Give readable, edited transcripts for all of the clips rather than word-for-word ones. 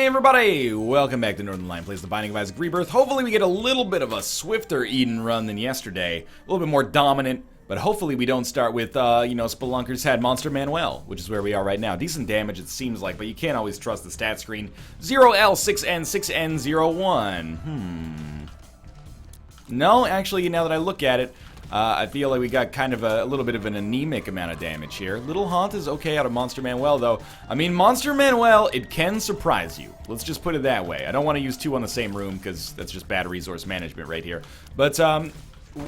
everybody! Welcome back to Northern Lion Plays the Binding of Isaac Rebirth. Hopefully we get a little bit of a swifter Eden run than yesterday. A little bit more dominant, but hopefully we don't start with, Spelunkers had Monster Manuel, which is where we are right now. Decent damage it seems like, but you can't always trust the stat screen. 0L6N, 6N01. No, actually, now that I look at it, I feel like we got kind of a little bit of an anemic amount of damage here. Little Haunt is okay out of Monster Manuel, though. I mean, Monster Manuel, it can surprise you. Let's just put it that way. I don't want to use two on the same room, because that's just bad resource management right here. But,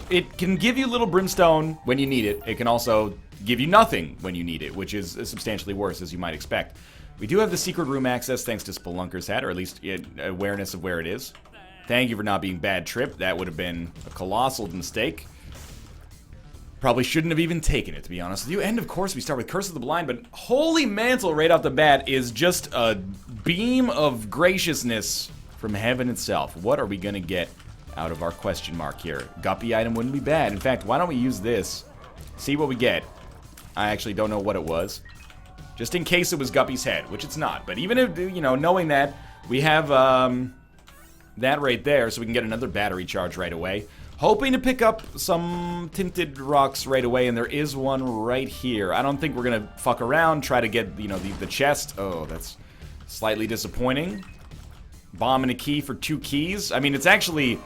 it can give you little Brimstone when you need it. It can also give you nothing when you need it, which is substantially worse, as you might expect. We do have the secret room access thanks to Spelunker's Hat, or at least awareness of where it is. Thank you for not being bad trip. That would have been a colossal mistake. Probably shouldn't have even taken it, to be honest with you. And, of course, we start with Curse of the Blind, but Holy Mantle right off the bat is just a beam of graciousness from heaven itself. What are we going to get out of our question mark here? Guppy item wouldn't be bad. In fact, why don't we use this? See what we get. I actually don't know what it was. Just in case it was Guppy's head, which it's not. But even if, knowing that, we have that right there, so we can get another battery charge right away. Hoping to pick up some tinted rocks right away, and there is one right here. I don't think we're gonna fuck around, try to get, the chest. Oh, that's slightly disappointing. Bomb and a key for 2 keys. I mean, it's actually...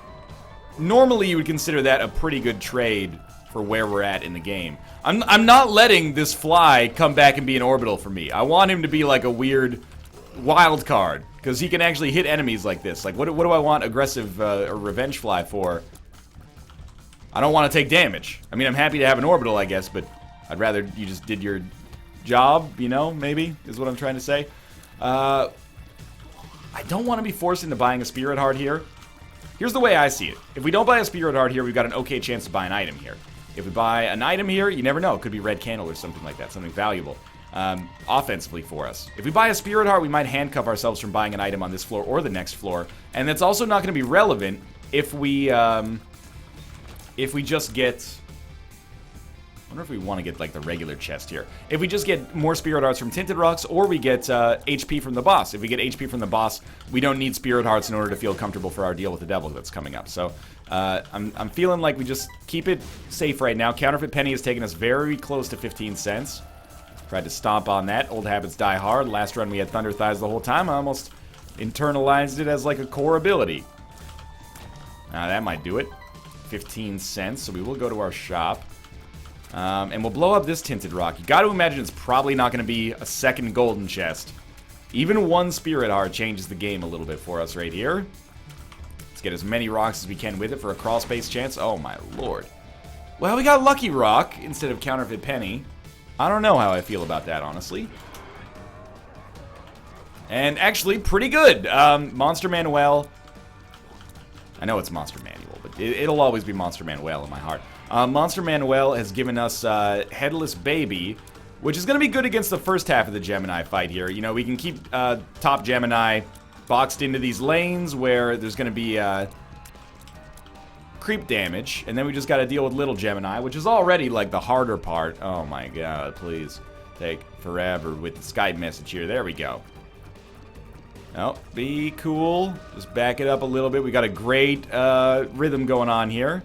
Normally, you would consider that a pretty good trade for where we're at in the game. I'm not letting this fly come back and be an orbital for me. I want him to be like a weird wild card, because he can actually hit enemies like this. Like, what do I want aggressive or revenge fly for? I don't want to take damage. I mean, I'm happy to have an orbital, I guess, but I'd rather you just did your job, maybe, is what I'm trying to say. I don't want to be forced into buying a Spirit Heart here. Here's the way I see it. If we don't buy a Spirit Heart here, we've got an okay chance to buy an item here. If we buy an item here, you never know. It could be Red Candle or something like that, something valuable offensively for us. If we buy a Spirit Heart, we might handcuff ourselves from buying an item on this floor or the next floor, and that's also not going to be relevant if we just get... I wonder if we want to get, like, the regular chest here. If we just get more Spirit Hearts from Tinted Rocks, or we get HP from the boss. If we get HP from the boss, we don't need Spirit Hearts in order to feel comfortable for our deal with the devil that's coming up. So, I'm feeling like we just keep it safe right now. Counterfeit Penny has taken us very close to 15 cents. Tried to stomp on that. Old habits die hard. Last run we had Thunder Thighs the whole time. I almost internalized it as, like, a core ability. Now, that might do it. 15 cents, so we will go to our shop. And we'll blow up this Tinted Rock. You gotta imagine it's probably not gonna be a second golden chest. Even one Spirit Heart changes the game a little bit for us right here. Let's get as many rocks as we can with it for a crawl space chance. Oh my lord. Well, we got Lucky Rock instead of Counterfeit Penny. I don't know how I feel about that, honestly. And actually, pretty good. Monster Manuel. I know it's Monster Manual, but it'll always be Monster Manuel in my heart. Monster Manuel has given us Headless Baby, which is going to be good against the first half of the Gemini fight here. We can keep top Gemini boxed into these lanes where there's going to be creep damage, and then we just got to deal with little Gemini, which is already, like, the harder part. Oh my god, please take forever with the Skype message here. There we go. Oh, be cool. Just back it up a little bit. We got a great rhythm going on here.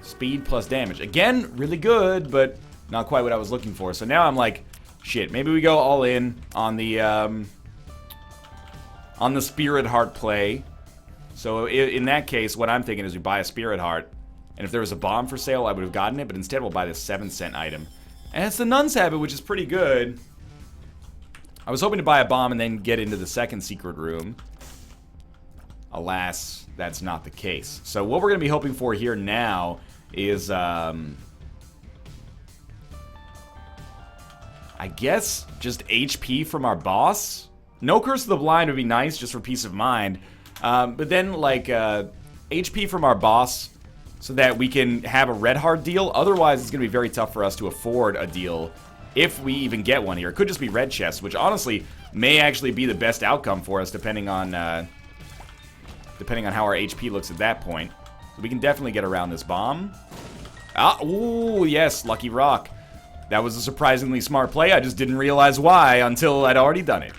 Speed plus damage. Again, really good, but not quite what I was looking for. So now I'm like, shit, maybe we go all in on the Spirit Heart play. So in that case, what I'm thinking is we buy a Spirit Heart, and if there was a bomb for sale, I would have gotten it, but instead we'll buy this 7-cent item. And it's the Nun's Habit, which is pretty good. I was hoping to buy a bomb and then get into the second secret room. Alas, that's not the case. So what we're going to be hoping for here now is, I guess, just HP from our boss. No Curse of the Blind would be nice, just for peace of mind. But then, like, HP from our boss so that we can have a red heart deal. Otherwise, it's going to be very tough for us to afford a deal if we even get one here. It could just be red chests, which honestly may actually be the best outcome for us, depending on how our HP looks at that point. So we can definitely get around this bomb. Ah, ooh, yes, Lucky Rock. That was a surprisingly smart play. I just didn't realize why until I'd already done it.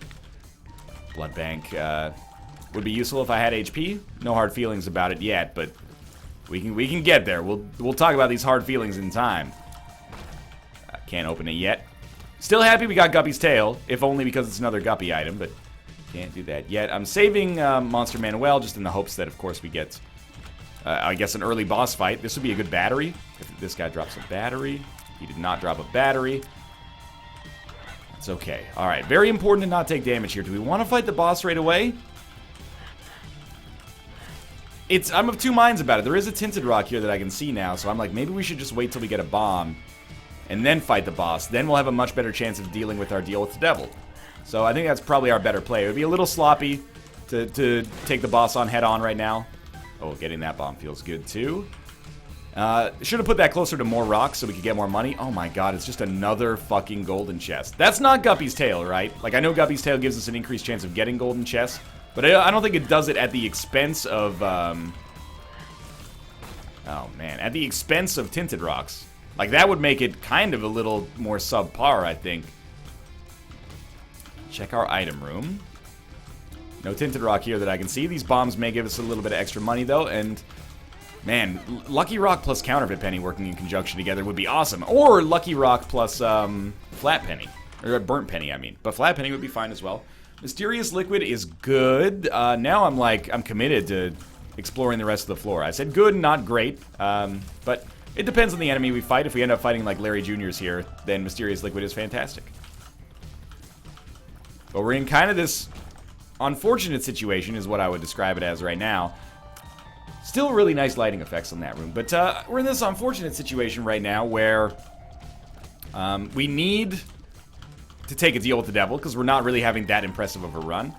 Blood bank would be useful if I had HP. No hard feelings about it yet, but we can get there. We'll talk about these hard feelings in time. Can't open it yet. Still happy we got Guppy's tail, if only because it's another Guppy item, but can't do that yet. I'm saving Monster Manuel just in the hopes that, of course, we get, I guess, an early boss fight. This would be a good battery if this guy drops a battery. He did not drop a battery. It's okay. All right, very important to not take damage here. Do we want to fight the boss right away? I'm of two minds about it. There is a tinted rock here that I can see now, so I'm like, maybe we should just wait till we get a bomb and then fight the boss. Then we'll have a much better chance of dealing with our deal with the devil. So I think that's probably our better play. It would be a little sloppy to take the boss on head on right now. Oh, getting that bomb feels good too. Should have put that closer to more rocks so we could get more money. Oh my god, it's just another fucking golden chest. That's not Guppy's tail, right? Like, I know Guppy's tail gives us an increased chance of getting golden chests, but I don't think it does it at the expense of, oh man, at the expense of tinted rocks. Like, that would make it kind of a little more subpar, I think. Check our item room. No tinted rock here that I can see. These bombs may give us a little bit of extra money, though, and man, Lucky Rock plus Counterfeit Penny working in conjunction together would be awesome. Or Lucky Rock plus Flat Penny. Or Burnt Penny, I mean. But Flat Penny would be fine as well. Mysterious Liquid is good. Now I'm committed to exploring the rest of the floor. I said good, not great. But it depends on the enemy we fight. If we end up fighting like Larry Jr.'s here, then Mysterious Liquid is fantastic. But we're in kind of this unfortunate situation is what I would describe it as right now. Still really nice lighting effects on that room. But we're in this unfortunate situation right now where we need to take a deal with the devil because we're not really having that impressive of a run.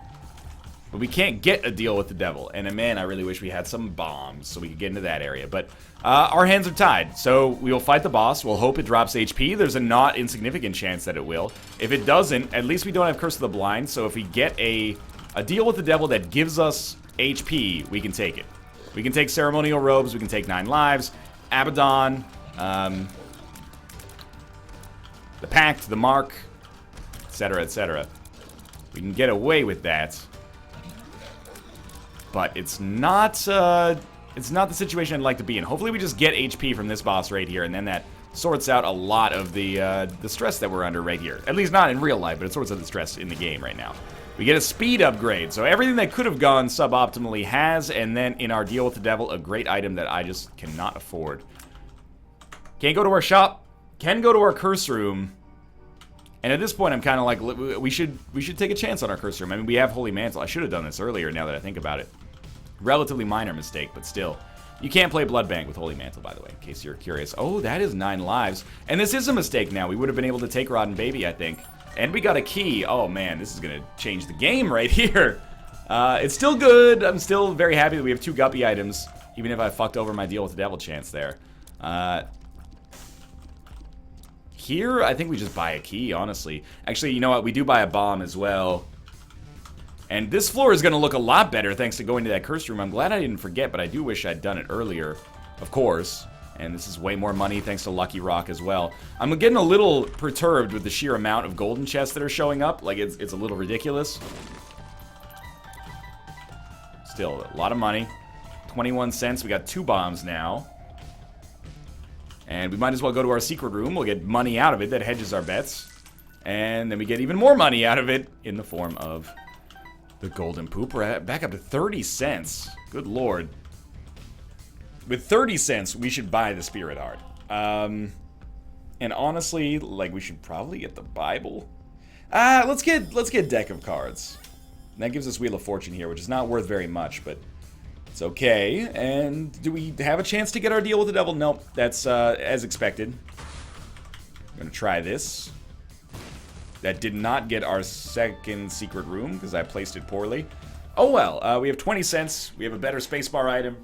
But we can't get a deal with the devil. And man, I really wish we had some bombs so we could get into that area. But our hands are tied. So we will fight the boss. We'll hope it drops HP. There's a not insignificant chance that it will. If it doesn't, at least we don't have Curse of the Blind. So if we get a deal with the devil that gives us HP, we can take it. We can take Ceremonial Robes. We can take 9 lives. Abaddon. The Pact. The Mark. Etc. Etc. We can get away with that. But it's not the situation I'd like to be in. Hopefully we just get HP from this boss right here, and then that sorts out a lot of the stress that we're under right here. At least not in real life, but it sorts out the stress in the game right now. We get a speed upgrade, so everything that could have gone suboptimally has, and then in our deal with the devil, a great item that I just cannot afford. Can't go to our shop, can go to our curse room, and at this point I'm kind of like, we should take a chance on our curse room. I mean, we have Holy Mantle. I should have done this earlier now that I think about it. Relatively minor mistake, but still. You can't play Blood Bank with Holy Mantle, by the way, in case you're curious. Oh, that is 9 lives. And this is a mistake now. We would have been able to take Rotten Baby, I think. And we got a key. Oh, man, this is going to change the game right here. It's still good. I'm still very happy that we have 2 Guppy items, even if I fucked over my deal with the devil chance there. Here, I think we just buy a key, honestly. Actually, you know what? We do buy a bomb as well. And this floor is going to look a lot better thanks to going to that curse room. I'm glad I didn't forget, but I do wish I'd done it earlier, of course. And this is way more money thanks to Lucky Rock as well. I'm getting a little perturbed with the sheer amount of golden chests that are showing up. Like, it's a little ridiculous. Still, a lot of money. 21 cents. We got 2 bombs now. And we might as well go to our secret room. We'll get money out of it that hedges our bets. And then we get even more money out of it in the form of the golden poop. We're back up to 30 cents. Good lord. With 30 cents, we should buy the Spirit Heart. And honestly, like, we should probably get the Bible. Let's get Deck of Cards. And that gives us Wheel of Fortune here, which is not worth very much, but it's okay. And do we have a chance to get our deal with the devil? Nope, that's as expected. I'm gonna try this. That did not get our second secret room because I placed it poorly. Oh well, we have 20 cents. We have a better spacebar item.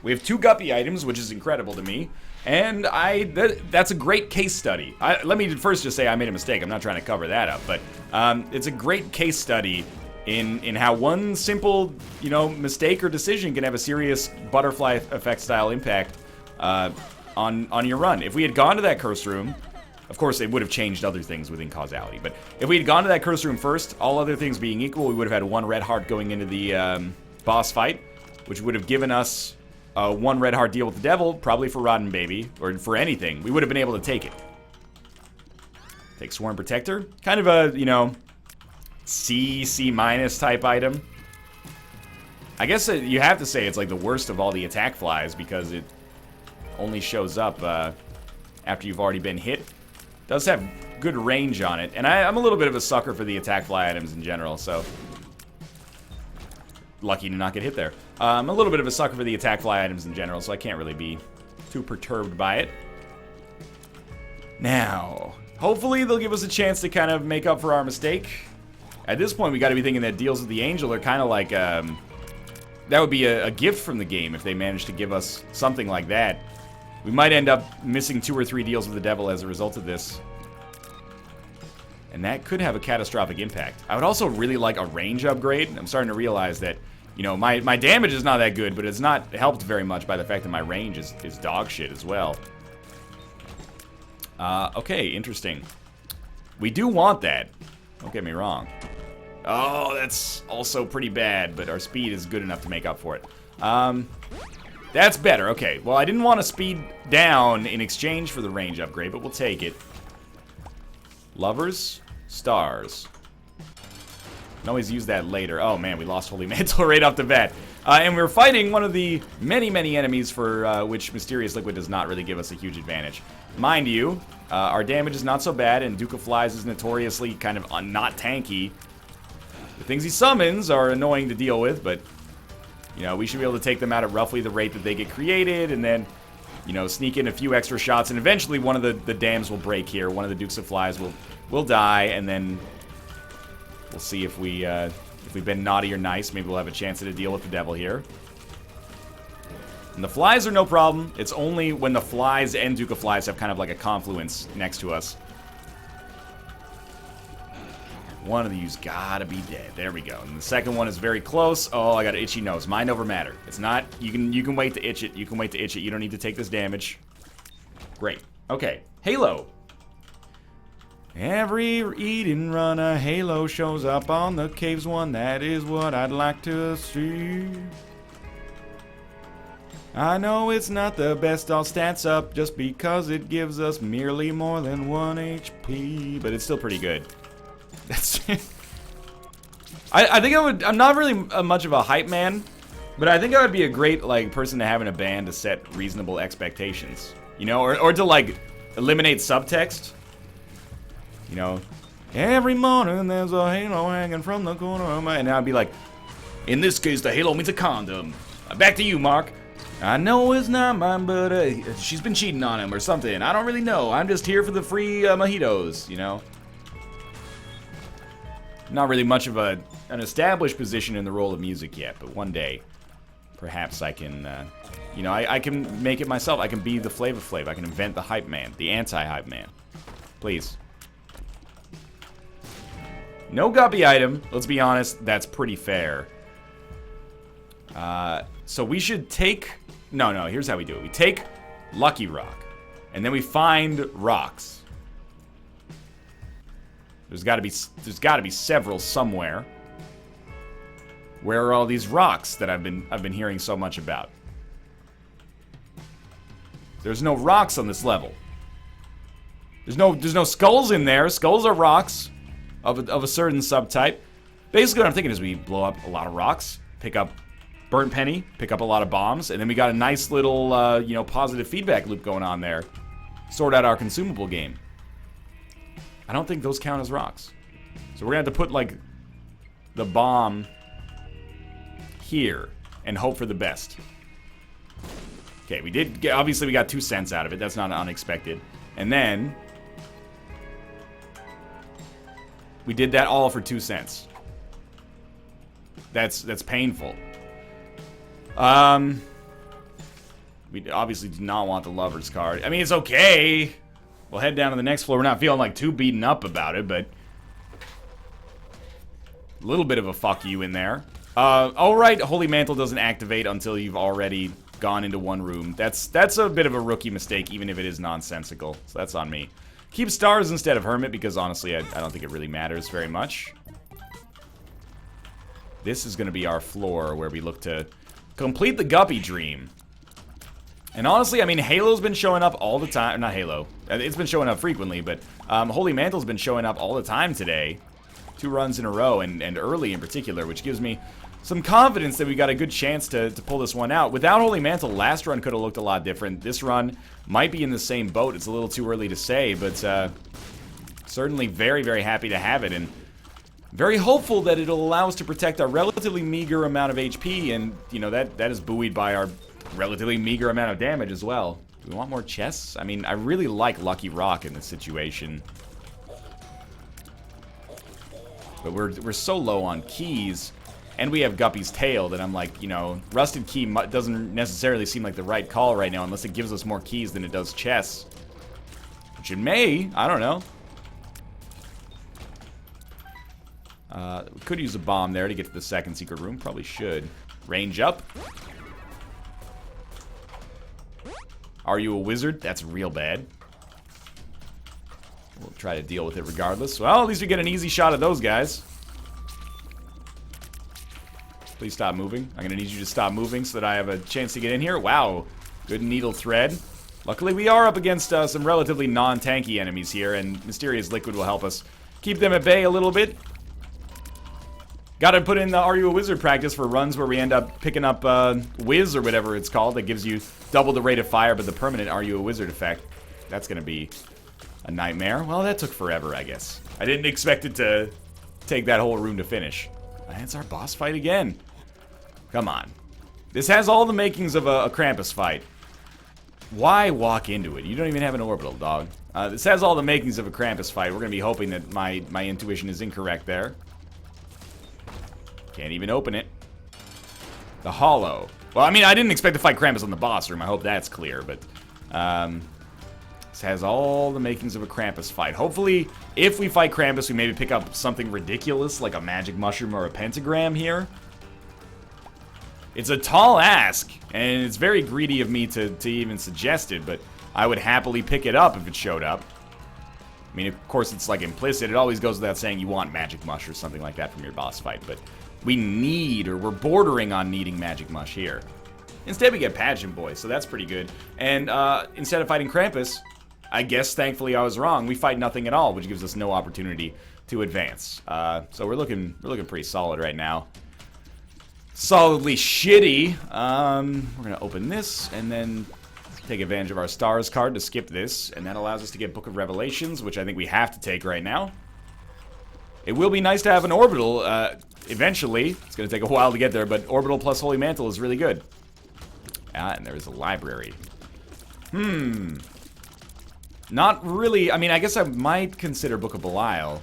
We have 2 Guppy items, which is incredible to me. And that's a great case study. Let me first just say I made a mistake. I'm not trying to cover that up, but it's a great case study in how one simple, mistake or decision can have a serious butterfly effect style impact on your run. If we had gone to that curse room, Of course, it would have changed other things within causality. But if we had gone to that curse room first, all other things being equal, we would have had 1 red heart going into the boss fight, which would have given us 1 red heart deal with the devil, probably for Rotten Baby, or for anything. We would have been able to take it. Take Swarm Protector. Kind of a, you know, C minus type item. I guess you have to say it's like the worst of all the attack flies because it only shows up after you've already been hit. Does have good range on it, and I'm a little bit of a sucker for the attack fly items in general, so lucky to not get hit there. I'm a little bit of a sucker for the attack fly items in general, so I can't really be too perturbed by it. Now, hopefully they'll give us a chance to kind of make up for our mistake. At this point, we got to be thinking that deals with the angel are kind of like that would be a gift from the game if they managed to give us something like that. We might end up missing 2 or 3 deals with the devil as a result of this. And that could have a catastrophic impact. I would also really like a range upgrade. I'm starting to realize that, you know, my damage is not that good, but it's not helped very much by the fact that my range is dog shit as well. Okay, interesting. We do want that. Don't get me wrong. Oh, that's also pretty bad, but our speed is good enough to make up for it. That's better. Okay, well, I didn't want to speed down in exchange for the range upgrade, but we'll take it. Lovers, stars. Can always use that later. Oh, man, we lost Holy Mantle right off the bat. And we're fighting one of the many, many enemies for which Mysterious Liquid does not really give us a huge advantage. Mind you, our damage is not so bad, and Duke of Flies is notoriously kind of not tanky. The things he summons are annoying to deal with, but you know, we should be able to take them out at roughly the rate that they get created, and then, you know, sneak in a few extra shots, and eventually one of the dams will break here. One of the Dukes of Flies will die, and then we'll see if we've been naughty or nice. Maybe we'll have a chance at a deal with the devil here. And the flies are no problem. It's only when the flies and Duke of Flies have kind of like a confluence next to us. One of these gotta be dead. There we go. And the second one is very close. Oh, I got an itchy nose. Mind over matter. It's not. You can wait to itch it. You can wait to itch it. You don't need to take this damage. Great. Okay. Halo. Every Eden run, a Halo shows up on the caves one. That is what I'd like to see. I know it's not the best all stats up just because it gives us merely more than 1 HP, but it's still pretty good. That's I think I'm not really much of a hype man, but I think I would be a great like person to have in a band to set reasonable expectations, you know, or to like eliminate subtext. You know, every morning there's a halo hanging from the corner of my, and I'd be like, in this case the halo means a condom. Back to you, Mark. I know it's not mine, but she's been cheating on him or something. I don't really know. I'm just here for the free mojitos, you know. Not really much of an established position in the role of music yet, but one day, perhaps I can, you know, I can make it myself. I can be the Flavor Flav. I can invent the hype man, the anti-hype man. Please. No guppy item. Let's be honest, that's pretty fair. So we should take... No, here's how we do it. We take Lucky Rock, and then we find rocks. There's got to be several somewhere. Where are all these rocks that I've been hearing so much about? There's no rocks on this level. There's no skulls in there. Skulls are rocks of a certain subtype. Basically, what I'm thinking is we blow up a lot of rocks, pick up burnt penny, pick up a lot of bombs, and then we got a nice little you know, positive feedback loop going on there. Sort out our consumable game. I don't think those count as rocks. So we're gonna have to put like the bomb here and hope for the best. Okay, we did get, obviously we got 2 cents out of it. That's not unexpected. And then we did that all for 2 cents. That's painful. We obviously do not want the Lover's card. I mean, it's okay. We'll head down to the next floor. We're not feeling like too beaten up about it, but a little bit of a fuck you in there. All right, Holy Mantle doesn't activate until you've already gone into one room. That's a bit of a rookie mistake, even if it is nonsensical. So that's on me. keep stars instead of hermit because honestly, I don't think it really matters very much. This is going to be our floor where we look to complete the Guppy dream. And honestly, I mean, Halo's been showing up all the time. Not Halo. It's been showing up frequently, but Holy Mantle's been showing up all the time today. 2 runs in a row, and early in particular, which gives me some confidence that we got a good chance to pull this one out. Without Holy Mantle, last run could have looked a lot different. This run might be in the same boat. It's a little too early to say, but certainly very, very happy to have it, and very hopeful that it'll allow us to protect our relatively meager amount of HP, and, you know, that is buoyed by our relatively meager amount of damage as well. Do we want more chests? I mean, I really like Lucky Rock in this situation. But we're so low on keys, and we have Guppy's Tail that I'm like, you know, Rusted Key doesn't necessarily seem like the right call right now unless it gives us more keys than it does chests. Which it may, I don't know. We could use a bomb there to get to the second secret room, probably should. Range up. Are you a wizard? That's real bad. We'll try to deal with it regardless. Well, at least we get an easy shot at those guys. Please stop moving. I'm gonna need you to stop moving so that I have a chance to get in here. Wow, good needle thread. Luckily, we are up against some relatively non-tanky enemies here, and Mysterious Liquid will help us keep them at bay a little bit. Gotta put in the Are You a Wizard practice for runs where we end up picking up Whiz or whatever it's called that gives you double the rate of fire but the permanent Are You a Wizard effect. That's gonna be a nightmare. Well, that took forever, I guess. I didn't expect it to take that whole room to finish. And it's our boss fight again. Come on. This has all the makings of a Krampus fight. Why walk into it? You don't even have an orbital, dog. This has all the makings of a Krampus fight. We're gonna be hoping that my intuition is incorrect there. Can't even open it. The Hollow. Well, I mean, I didn't expect to fight Krampus on the boss room. I hope that's clear, but this has all the makings of a Krampus fight. Hopefully, if we fight Krampus, we maybe pick up something ridiculous like a magic mushroom or a pentagram here. It's a tall ask, and it's very greedy of me to even suggest it, but I would happily pick it up if it showed up. I mean, of course, it's like implicit. It always goes without saying you want magic mush or something like that from your boss fight, but we need, or we're bordering on needing magic mush here. Instead, we get Pageant Boy, so that's pretty good. And instead of fighting Krampus, I guess, thankfully, I was wrong. We fight nothing at all, which gives us no opportunity to advance. So we're looking pretty solid right now. Solidly shitty. We're gonna open this and then take advantage of our stars card to skip this, and that allows us to get Book of Revelations, which I think we have to take right now. It will be nice to have an orbital eventually. It's gonna take a while to get there, but orbital plus Holy Mantle is really good. And there's a library. Not really. I mean, I guess I might consider Book of Belial.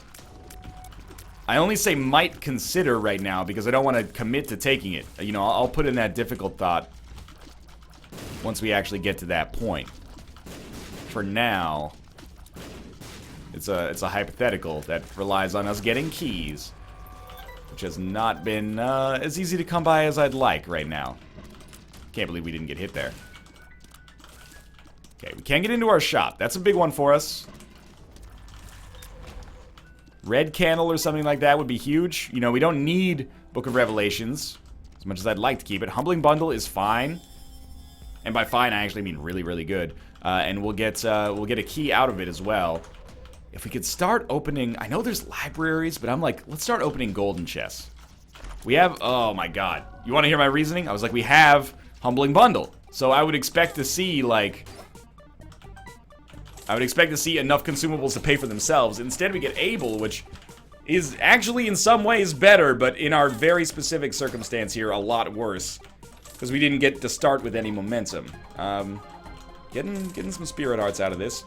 I only say might consider right now because I don't want to commit to taking it. You know, I'll put in that difficult thought once we actually get to that point. For now, it's a hypothetical that relies on us getting keys, which has not been as easy to come by as I'd like right now. Can't believe we didn't get hit there. Okay, we can't get into our shop. That's a big one for us. Red candle or something like that would be huge. You know, we don't need Book of Revelations as much as I'd like to keep it. Humbling Bundle is fine. And by fine, I actually mean really, really good. And we'll get a key out of it as well. If we could start opening... I know there's libraries, but I'm like, let's start opening golden chests. We have... Oh, my God. You want to hear my reasoning? I was like, we have Humbling Bundle. So I would expect to see, like... I would expect to see enough consumables to pay for themselves. Instead, we get Able, which is actually in some ways better, but in our very specific circumstance here, a lot worse. Because we didn't get to start with any momentum. Getting some spirit arts out of this.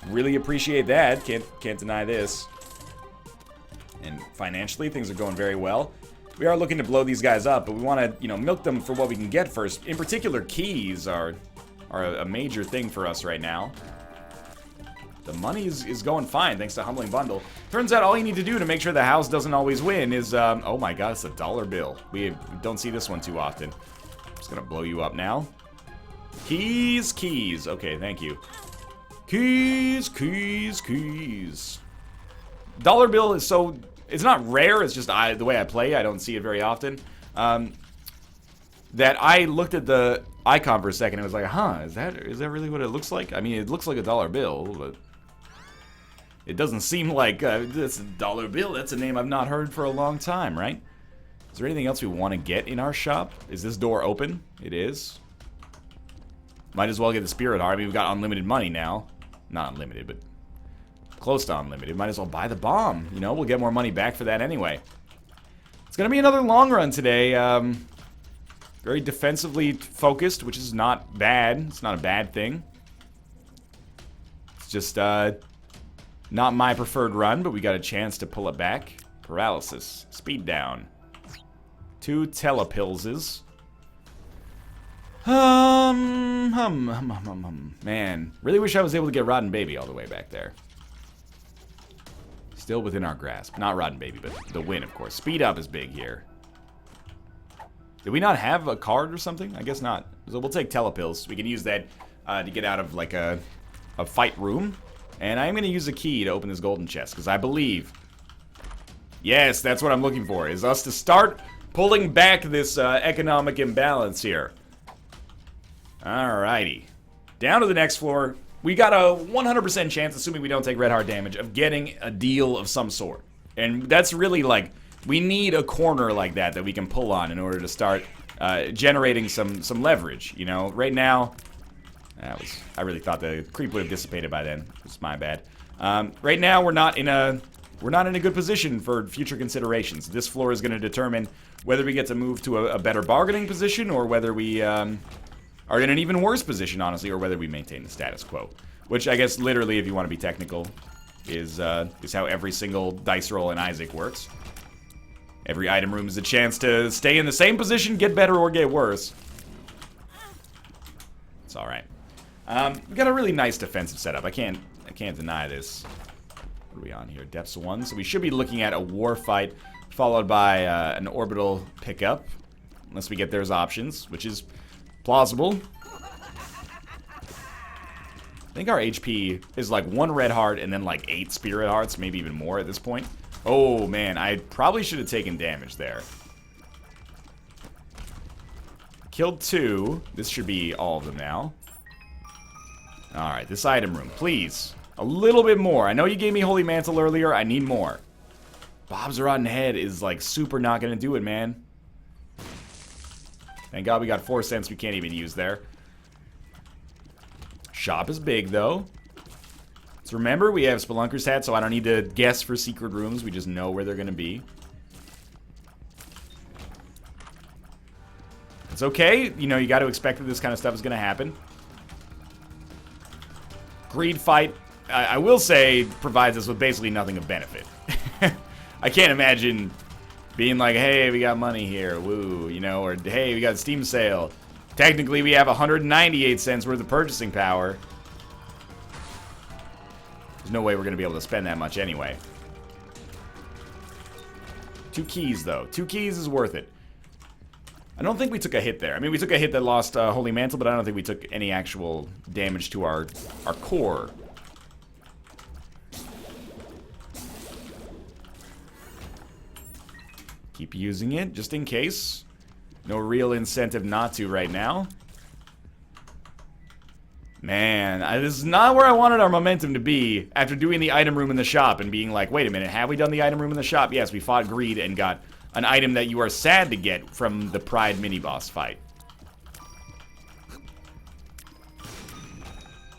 Really appreciate that. Can't deny this. And financially, things are going very well. We are looking to blow these guys up, but we want to, you know, milk them for what we can get first. In particular, keys are a major thing for us right now. The money is going fine thanks to Humbling Bundle. Turns out all you need to do to make sure the house doesn't always win is, oh my god, it's a dollar bill. We don't see this one too often. I'm just gonna blow you up now. Keys. Okay, thank you. Keys, keys, keys. Dollar bill is so... It's not rare, it's just the way I play. I don't see it very often. That I looked at the icon for a second and was like, huh, is that really what it looks like? I mean, it looks like a dollar bill, but... It doesn't seem like this dollar bill. That's a name I've not heard for a long time, right? Is there anything else we want to get in our shop? Is this door open? It is. Might as well get the spirit heart. I mean, we've got unlimited money now. Not unlimited, but close to unlimited. Might as well buy the bomb. You know, we'll get more money back for that anyway. It's going to be another long run today. Very defensively focused, which is not bad. It's not a bad thing. It's just not my preferred run, but we got a chance to pull it back. Paralysis. Speed down. 2 telepilses. Man, really wish I was able to get Rotten Baby all the way back there. Still within our grasp. Not Rotten Baby, but the win, of course. Speed up is big here. Did we not have a card or something? I guess not. So we'll take telepills. We can use that to get out of like a fight room. And I'm going to use a key to open this golden chest, because I believe... Yes, that's what I'm looking for, is us to start pulling back this economic imbalance here. Alrighty. Down to the next floor. We got a 100% chance, assuming we don't take red heart damage, of getting a deal of some sort. And that's really like... We need a corner like that we can pull on in order to start generating some leverage, you know? Right now... I really thought the creep would have dissipated by then. It's my bad. Right now, we're not in a good position for future considerations. This floor is going to determine whether we get to move to a better bargaining position, or whether we are in an even worse position, honestly, or whether we maintain the status quo. Which I guess, literally, if you want to be technical, is how every single dice roll in Isaac works. Every item room is a chance to stay in the same position, get better, or get worse. It's all right. We got a really nice defensive setup. I can't deny this. What are we on here? Depths 1. So we should be looking at a war fight followed by an orbital pickup, unless we get those options, which is plausible. I think our HP is like 1 red heart and then like 8 spirit hearts, maybe even more at this point. Oh man, I probably should have taken damage there. Killed 2. This should be all of them now. Alright, this item room, please. A little bit more. I know you gave me Holy Mantle earlier. I need more. Bob's Rotten Head is, like, super not gonna do it, man. Thank God we got 4 cents we can't even use there. Shop is big, though. So remember, we have Spelunker's Hat, so I don't need to guess for secret rooms. We just know where they're gonna be. It's okay. You know, you got to expect that this kind of stuff is gonna happen. Greed fight, I will say, provides us with basically nothing of benefit. I can't imagine being like, hey, we got money here, woo, you know, or hey, we got Steam sale. Technically, we have 198 cents worth of purchasing power. There's no way we're going to be able to spend that much anyway. 2 keys, though. 2 keys is worth it. I don't think we took a hit there. I mean, we took a hit that lost Holy Mantle, but I don't think we took any actual damage to our core. Keep using it, just in case. No real incentive not to right now. Man, this is not where I wanted our momentum to be after doing the item room in the shop and being like, wait a minute, have we done the item room in the shop? Yes, we fought Greed and got an item that you are sad to get from the Pride mini-boss fight.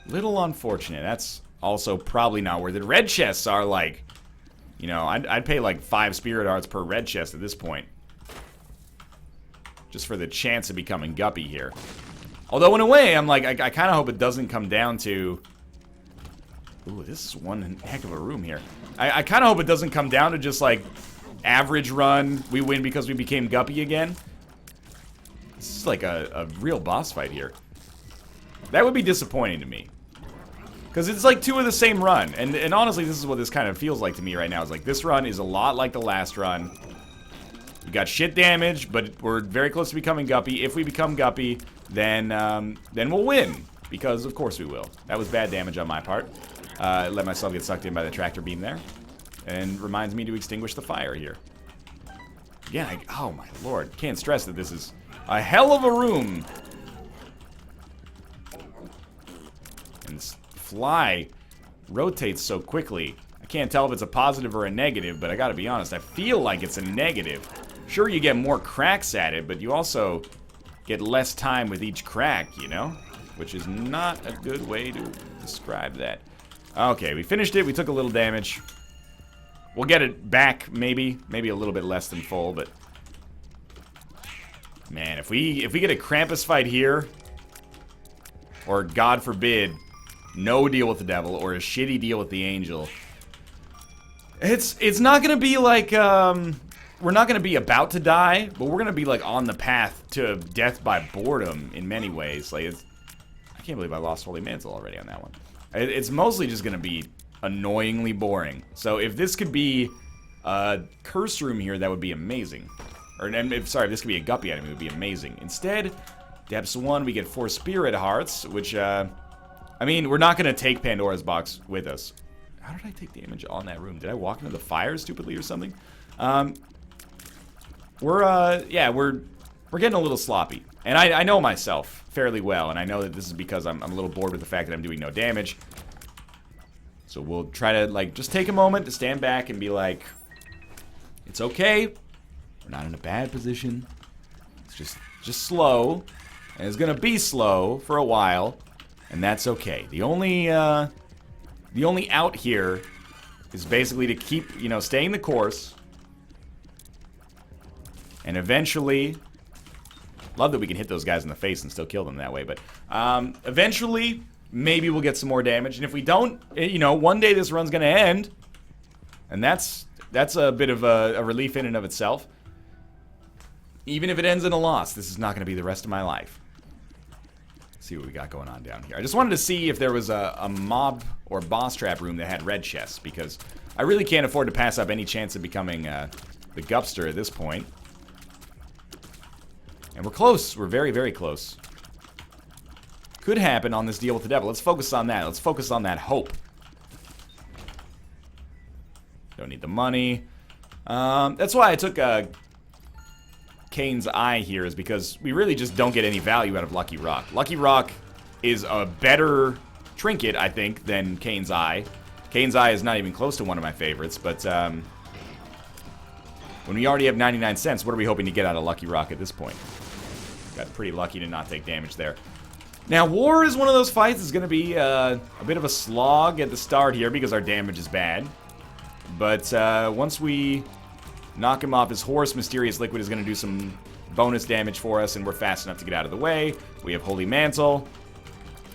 Little unfortunate. That's also probably not worth it. Red chests are like, you know, I'd pay like 5 spirit hearts per red chest at this point. Just for the chance of becoming Guppy here. Although in a way, I'm like, I kind of hope it doesn't come down to... Ooh, this is one heck of a room here. I kind of hope it doesn't come down to just like... average run, we win because we became Guppy again. This is like a real boss fight here. That would be disappointing to me. Because it's like 2 of the same run. And honestly, this is what this kind of feels like to me right now. It's like this run is a lot like the last run. We got shit damage, but we're very close to becoming Guppy. If we become Guppy, then we'll win. because of course we will. That was bad damage on my part. Let myself get sucked in by the tractor beam there. And reminds me to extinguish the fire here. Yeah, oh my lord. Can't stress that this is a hell of a room. And this fly rotates so quickly. I can't tell if it's a positive or a negative, but I gotta be honest, I feel like it's a negative. Sure, you get more cracks at it, but you also get less time with each crack, you know? Which is not a good way to describe that. Okay, we finished it. We took a little damage. We'll get it back, maybe. Maybe a little bit less than full, but... Man, if we get a Krampus fight here, or God forbid, no deal with the devil, or a shitty deal with the angel, it's not gonna be like, we're not gonna be about to die, but we're gonna be like on the path to death by boredom in many ways. Like, I can't believe I lost Holy Mantle already on that one. It's mostly just gonna be annoyingly boring. So if this could be a curse room here, that would be amazing. Or, sorry, if this could be a guppy item, it would be amazing. Instead, Depths 1, we get 4 Spirit Hearts, which, I mean, we're not going to take Pandora's Box with us. How did I take damage on that room? Did I walk into the fire stupidly or something? We're getting a little sloppy. And I know myself fairly well, and I know that this is because I'm a little bored with the fact that I'm doing no damage. So we'll try to, like, just take a moment to stand back and be like, it's okay. We're not in a bad position. It's just slow. And it's gonna be slow for a while. And that's okay. The only out here is basically to keep, you know, staying the course. And eventually... Love that we can hit those guys in the face and still kill them that way, but... eventually... Maybe we'll get some more damage, and if we don't, you know, one day this run's gonna end. And that's a bit of a relief in and of itself. Even if it ends in a loss, this is not gonna be the rest of my life. Let's see what we got going on down here. I just wanted to see if there was a mob or boss trap room that had red chests, because I really can't afford to pass up any chance of becoming the Gupster at this point. And we're close. We're very, very close. Could happen on this deal with the devil. Let's focus on that. Let's focus on that hope. Don't need the money. That's why I took Cain's Eye here, is because we really just don't get any value out of Lucky Rock. Lucky Rock is a better trinket, I think, than Cain's Eye. Cain's Eye is not even close to one of my favorites, but when we already have 99 cents, what are we hoping to get out of Lucky Rock at this point? Got pretty lucky to not take damage there. Now, War is one of those fights that's going to be a bit of a slog at the start here because our damage is bad. But once we knock him off his horse, Mysterious Liquid is going to do some bonus damage for us, and we're fast enough to get out of the way. We have Holy Mantle.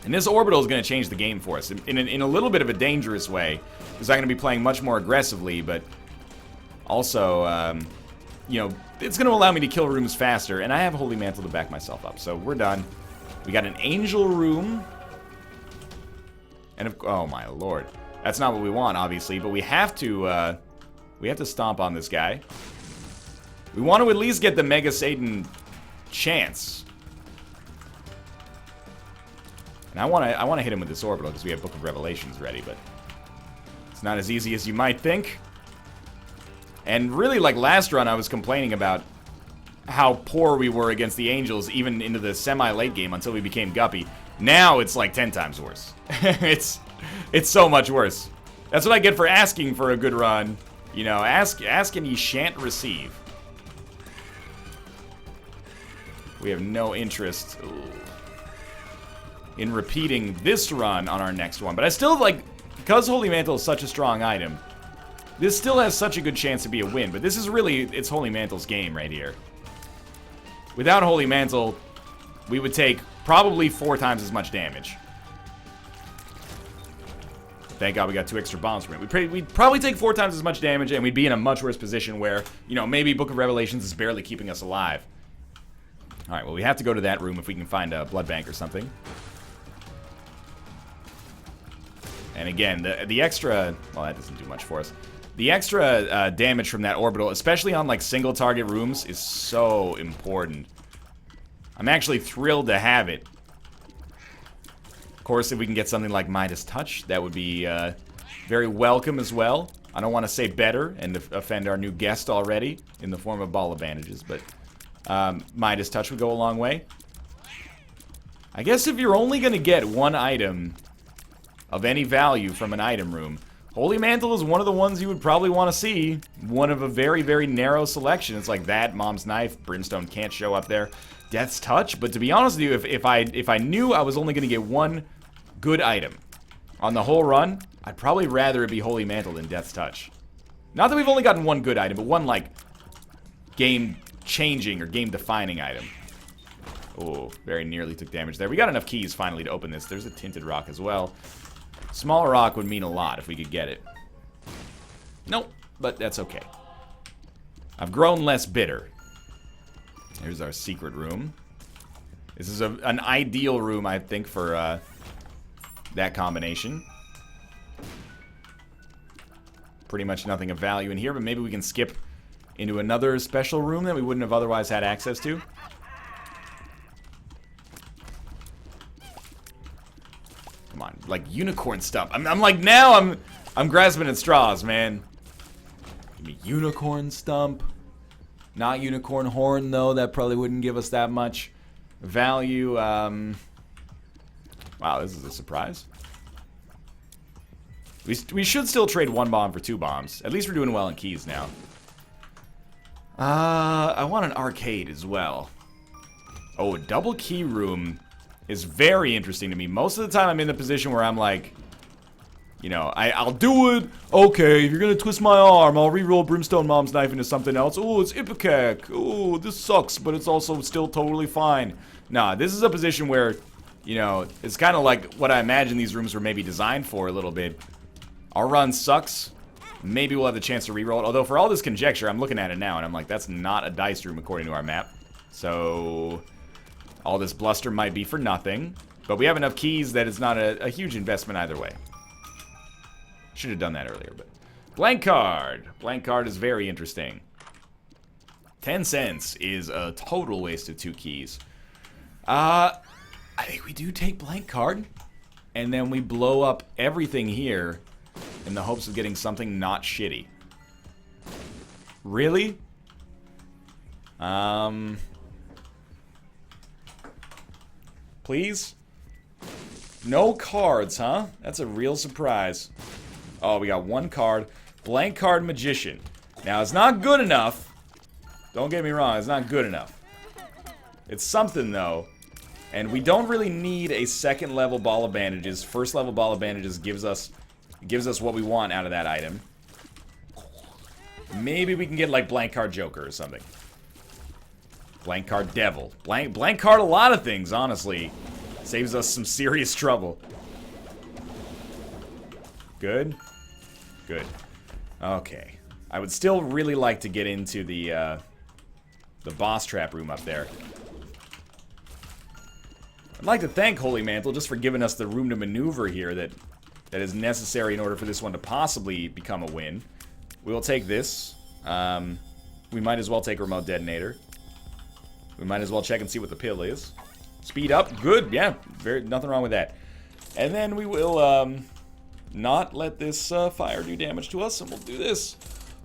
And this Orbital is going to change the game for us in a little bit of a dangerous way, because I'm going to be playing much more aggressively, but also, you know, it's going to allow me to kill rooms faster, and I have Holy Mantle to back myself up, so we're done. We got an angel room. And oh my lord. That's not what we want, obviously, but we have to stomp on this guy. We want to at least get the Mega Satan chance. And I want to hit him with this orbital because we have Book of Revelations ready, but it's not as easy as you might think. And really, like last run, I was complaining about how poor we were against the angels, even into the semi-late game until we became Guppy. Now it's like 10 times worse. It's so much worse. That's what I get for asking for a good run. You know, ask and ye shan't receive. We have no interest in repeating this run on our next one. But I still, like, because Holy Mantle is such a strong item, this still has such a good chance to be a win. But this is really, it's Holy Mantle's game right here. Without Holy Mantle, we would take probably 4 times as much damage. Thank God we got 2 extra bombs from it. We'd probably take 4 times as much damage, and we'd be in a much worse position where, you know, maybe Book of Revelations is barely keeping us alive. Alright, well, we have to go to that room if we can find a blood bank or something. And again, the extra... Well, that doesn't do much for us. The extra damage from that orbital, especially on, like, single-target rooms, is so important. I'm actually thrilled to have it. course, if we can get something like Midas Touch, that would be very welcome as well. I don't want to say better and offend our new guest already in the form of ball of bandages, but Midas Touch would go a long way. I guess if you're only going to get one item of any value from an item room, Holy Mantle is one of the ones you would probably want to see. One of a very, very narrow selection. It's like that, Mom's Knife, Brimstone can't show up there. Death's Touch, but to be honest with you, if I knew I was only going to get one good item on the whole run, I'd probably rather it be Holy Mantle than Death's Touch. Not that we've only gotten one good item, but one, like, game-changing or game-defining item. Oh, very nearly took damage there. We got enough keys, finally, to open this. There's a Tinted Rock as well. Small rock would mean a lot if we could get it. Nope, but that's okay. I've grown less bitter. Here's our secret room. This is an ideal room, I think, for that combination. Pretty much nothing of value in here, but maybe we can skip into another special room that we wouldn't have otherwise had access to. Come on, like unicorn stuff. I'm like, now I'm grasping at straws, man. Give me unicorn stump. Not unicorn horn, though. That probably wouldn't give us that much value. Wow, this is a surprise. We should still trade 1 bomb for 2 bombs. At least we're doing well in keys now. I want an arcade as well. Oh, a double key room is very interesting to me. Most of the time I'm in the position where I'm like, you know, I'll do it. Okay, if you're gonna twist my arm, I'll re-roll Brimstone Mom's Knife into something else. Oh, it's Ipecac. Oh, this sucks, but it's also still totally fine. Nah, this is a position where, you know, it's kind of like what I imagine these rooms were maybe designed for a little bit. Our run sucks. Maybe we'll have the chance to re-roll it. Although for all this conjecture, I'm looking at it now and I'm like, that's not a dice room according to our map. So all this bluster might be for nothing. But we have enough keys that it's not a huge investment either way. Should have done that earlier, but... Blank card. Blank card is very interesting. 10 cents is a total waste of 2 keys. I think we do take blank card. And then we blow up everything here in the hopes of getting something not shitty. Really? Please? No cards, huh? That's a real surprise. Oh, we got 1 card. Blank card Magician. Now, it's not good enough. Don't get me wrong, it's not good enough. It's something, though. And we don't really need a 2nd level ball of bandages. 1st level ball of bandages gives us what we want out of that item. Maybe we can get, like, blank card Joker or something. Blank card Devil. Blank card a lot of things, honestly. Saves us some serious trouble. Good? Good. Okay. I would still really like to get into the boss trap room up there. I'd like to thank Holy Mantle just for giving us the room to maneuver here that is necessary in order for this one to possibly become a win. We will take this. We might as well take Remote Detonator. We might as well check and see what the pill is. Speed up, good, yeah, nothing wrong with that. And then we will not let this fire do damage to us, and we'll do this.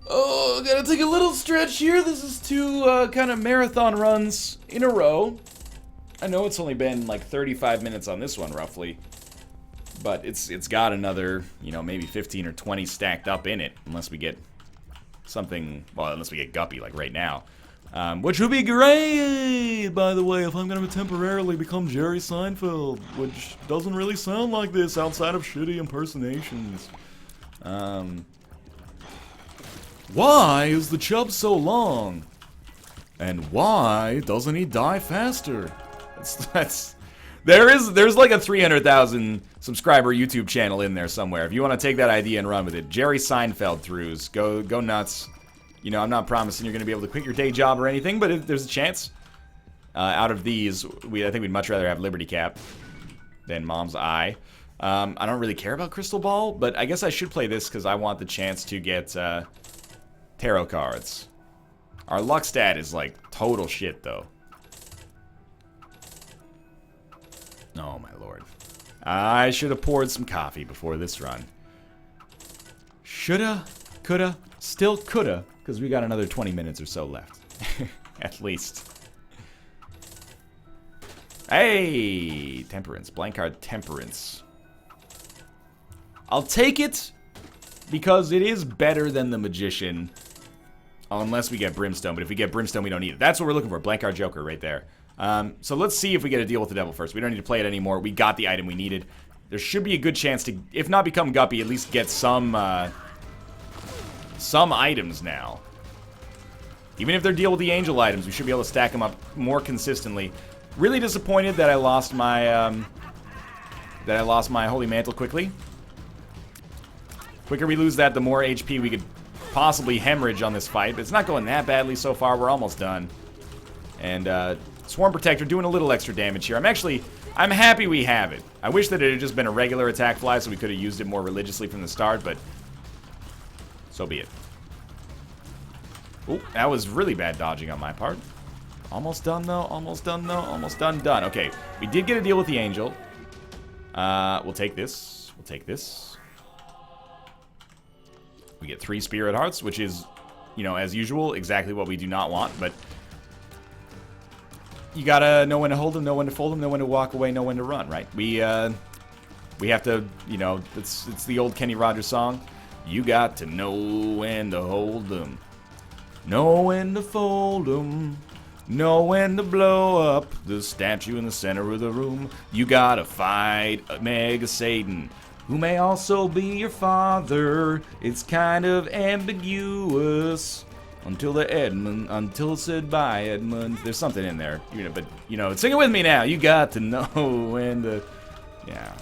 Oh, gotta take a little stretch here. This is 2 kind of marathon runs in a row. I know it's only been like 35 minutes on this one, roughly. But it's got another, you know, maybe 15 or 20 stacked up in it. Unless we get something, well, unless we get Guppy, like right now. Which would be great, by the way, if I'm going to temporarily become Jerry Seinfeld. Which doesn't really sound like this outside of shitty impersonations. Why is the chub so long? And why doesn't he die faster? There's like a 300,000 subscriber YouTube channel in there somewhere. If you want to take that idea and run with it, Jerry Seinfeld throughs, go nuts. You know, I'm not promising you're going to be able to quit your day job or anything, but if there's a chance. Out of these, I think we'd much rather have Liberty Cap than Mom's Eye. I don't really care about Crystal Ball, but I guess I should play this because I want the chance to get tarot cards. Our luck stat is like total shit, though. Oh, my lord. I should have poured some coffee before this run. Shoulda, coulda, still coulda, because we got another 20 minutes or so left. At least. Hey! Temperance. Blank card Temperance. I'll take it because it is better than the Magician. Unless we get Brimstone, but if we get Brimstone, we don't need it. That's what we're looking for. Blank card Joker right there. So let's see if we get a deal with the devil first. We don't need to play it anymore. We got the item we needed. There should be a good chance to, if not become Guppy, at least get some items now. Even if they're deal with the angel items, we should be able to stack them up more consistently. Really disappointed that I lost my Holy Mantle quickly. Quicker we lose that, the more HP we could possibly hemorrhage on this fight. But it's not going that badly so far. We're almost done. And Swarm Protector doing a little extra damage here. I'm happy we have it. I wish that it had just been a regular attack fly so we could have used it more religiously from the start, but so be it. Oh, that was really bad dodging on my part. Almost done, though. Almost done, though. Almost done. Okay, we did get a deal with the angel. We'll take this. We'll take this. We get 3 Spirit Hearts, which is, you know, as usual, exactly what we do not want, but you gotta know when to hold them, know when to fold them, know when to walk away, know when to run, right? We have to, you know, it's the old Kenny Rogers song. You got to know when to hold them, know when to fold them, know when to blow up the statue in the center of the room. You gotta fight Mega Satan, who may also be your father. It's kind of ambiguous. Until said bye, Edmund. There's something in there, you know, but, you know, sing it with me now. You got to know when to, yeah.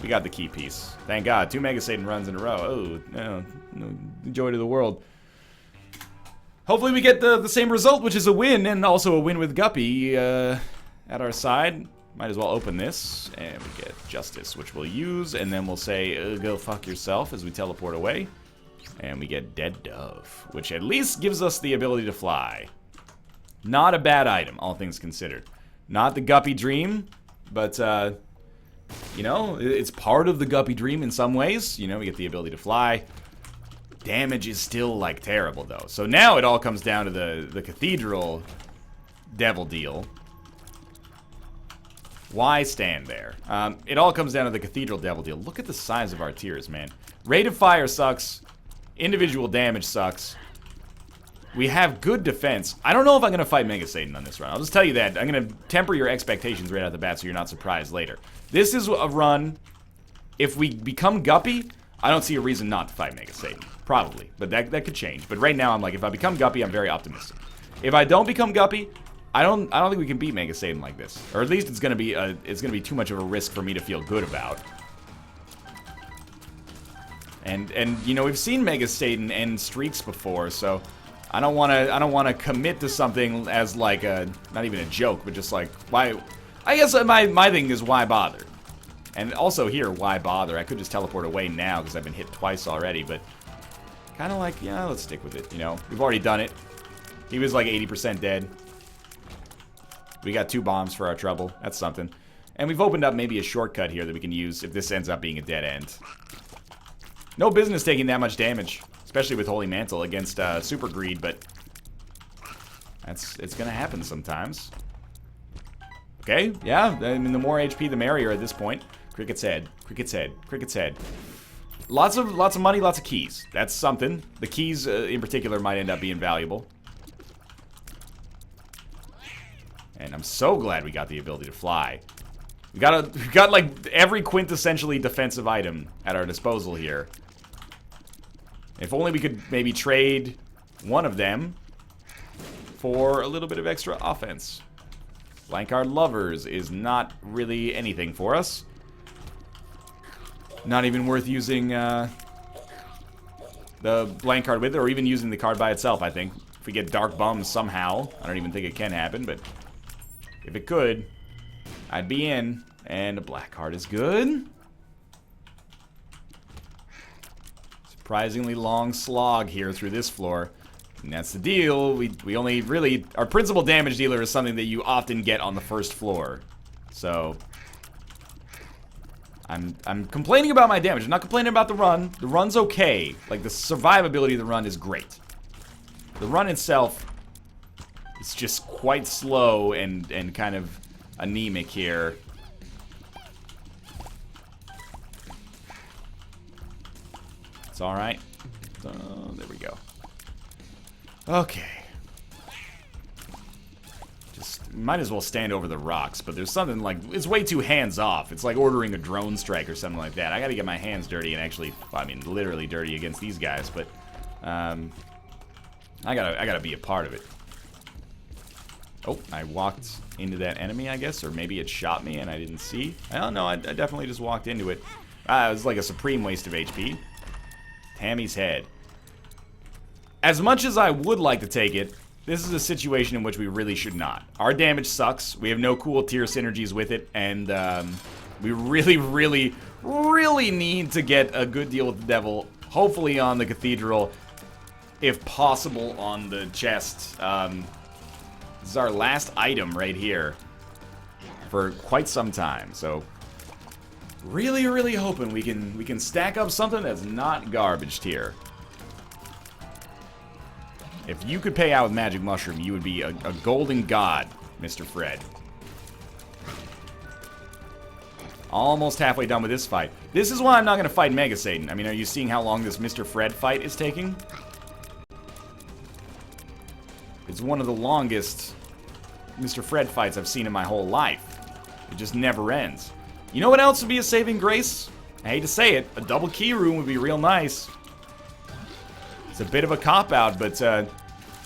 We got the key piece. Thank God. 2 Mega Satan runs in a row. Oh, no joy to the world. Hopefully we get the same result, which is a win, and also a win with Guppy at our side. Might as well open this, and we get Justice, which we'll use, and then we'll say, go fuck yourself as we teleport away. And we get Dead Dove, which at least gives us the ability to fly. Not a bad item, all things considered. Not the Guppy Dream, but, you know, it's part of the Guppy Dream in some ways. You know, we get the ability to fly. Damage is still, like, terrible, though. So now it all comes down to the Cathedral Devil deal. Why stand there? It all comes down to the Cathedral Devil deal. Look at the size of our tiers, man. Rate of fire sucks. Individual damage sucks. We have good defense. I don't know if I'm going to fight Mega Satan on this run. I'll just tell you that. I'm going to temper your expectations right out the bat so you're not surprised later. This is a run. If we become Guppy, I don't see a reason not to fight Mega Satan. Probably. But that could change. But right now, I'm like, if I become Guppy, I'm very optimistic. If I don't become Guppy, I don't think we can beat Mega Satan like this. Or at least it's going to be too much of a risk for me to feel good about. And you know, we've seen Mega Satan end streaks before, so I don't want to commit to something as like not even a joke, but just like, why? I guess my thing is, why bother? And also here, why bother? I could just teleport away now because I've been hit twice already, but kind of like, yeah, let's stick with it, you know? We've already done it. He was like 80% dead. We got 2 bombs for our trouble. That's something. And we've opened up maybe a shortcut here that we can use if this ends up being a dead end. No business taking that much damage, especially with Holy Mantle against Super Greed, but it's gonna happen sometimes. Okay, yeah, I mean, the more HP, the merrier at this point. Cricket's head, Cricket's head, Cricket's head. Lots of money, lots of keys. That's something. The keys, in particular, might end up being valuable. And I'm so glad we got the ability to fly. We got like every quintessentially defensive item at our disposal here. If only we could maybe trade one of them for a little bit of extra offense. Blank card Lovers is not really anything for us. Not even worth using the blank card with it, or even using the card by itself, I think. If we get Dark Bums somehow, I don't even think it can happen, but if it could, I'd be in. And a black card is good. Surprisingly long slog here through this floor. And that's the deal. We only really... Our principal damage dealer is something that you often get on the first floor. So I'm complaining about my damage. I'm not complaining about the run. The run's okay. Like, the survivability of the run is great. The run itself is just quite slow and kind of anemic here. It's alright. There we go. Okay. Just might as well stand over the rocks, but there's something like, it's way too hands-off. It's like ordering a drone strike or something like that. I gotta get my hands dirty and actually, well, I mean, literally dirty against these guys, but I gotta be a part of it. Oh, I walked into that enemy, I guess, or maybe it shot me and I didn't see. I don't know, I definitely just walked into it. It was like a supreme waste of HP. Tammy's head. As much as I would like to take it, this is a situation in which we really should not. Our damage sucks. We have no cool tier synergies with it, and we really, really, really need to get a good deal with the devil. Hopefully on the Cathedral, if possible on the chest. This is our last item right here for quite some time, so really, really hoping we can stack up something that's not garbage tier. If you could pay out with Magic Mushroom, you would be a golden god, Mr. Fred. Almost halfway done with this fight. This is why I'm not going to fight Mega Satan. I mean, are you seeing how long this Mr. Fred fight is taking? It's one of the longest Mr. Fred fights I've seen in my whole life. It just never ends. You know what else would be a saving grace? I hate to say it, a double key room would be real nice. It's a bit of a cop-out, but,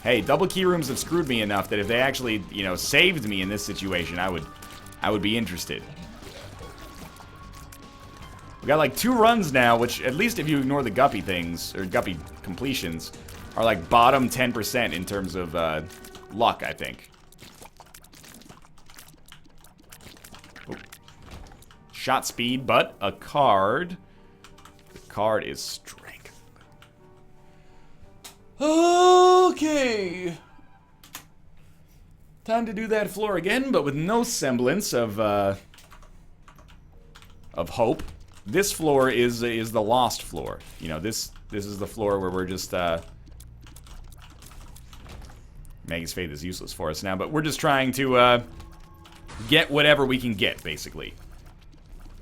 hey, double key rooms have screwed me enough that if they actually, you know, saved me in this situation, I would be interested. We got, like, 2 runs now, which, at least if you ignore the guppy things, or guppy completions, are, like, bottom 10% in terms of, luck, I think. Oh. Shot speed, but a card. The card is strength. Okay. Time to do that floor again, but with no semblance of hope. This floor is the lost floor. You know, this is the floor where we're just Maggie's Faith is useless for us now, but we're just trying to get whatever we can get, basically.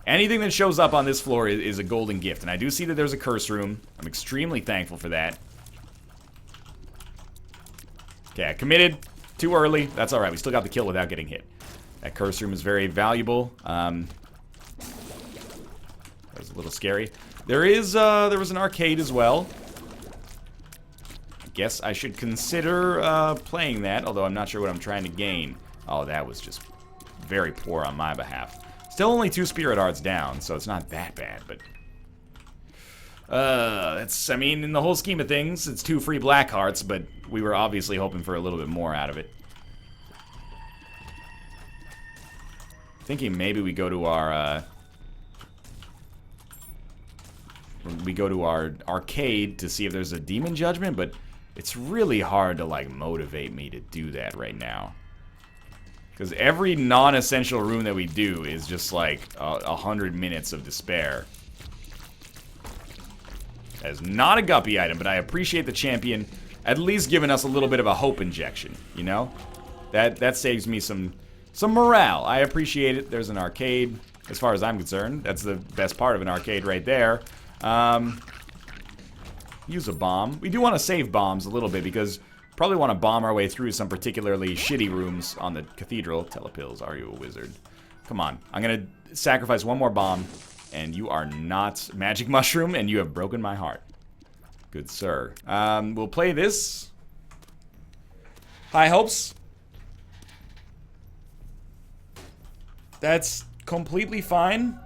Anything that shows up on this floor is a golden gift, and I do see that there's a curse room. I'm extremely thankful for that. Okay, I committed too early. That's alright, we still got the kill without getting hit. That curse room is very valuable. That was a little scary. There was an arcade as well. I guess I should consider playing that, although I'm not sure what I'm trying to gain. Oh, that was just very poor on my behalf. Still only 2 Spirit Hearts down, so it's not that bad, but that's, I mean, in the whole scheme of things, it's 2 free Black Hearts, but we were obviously hoping for a little bit more out of it. Thinking maybe we go to our, arcade to see if there's a Demon Judgment, but it's really hard to, like, motivate me to do that right now. Because every non-essential room that we do is just, like, 100 minutes of despair. That is not a guppy item, but I appreciate the champion at least giving us a little bit of a hope injection, you know? That saves me some morale. I appreciate it. There's an arcade, as far as I'm concerned. That's the best part of an arcade right there. Use a bomb. We do want to save bombs a little bit because probably want to bomb our way through some particularly shitty rooms on the Cathedral. Telepills, are you a wizard? Come on. I'm going to sacrifice one more bomb. And you are not Magic Mushroom, and you have broken my heart. Good sir. We'll play this. High hopes. That's completely fine.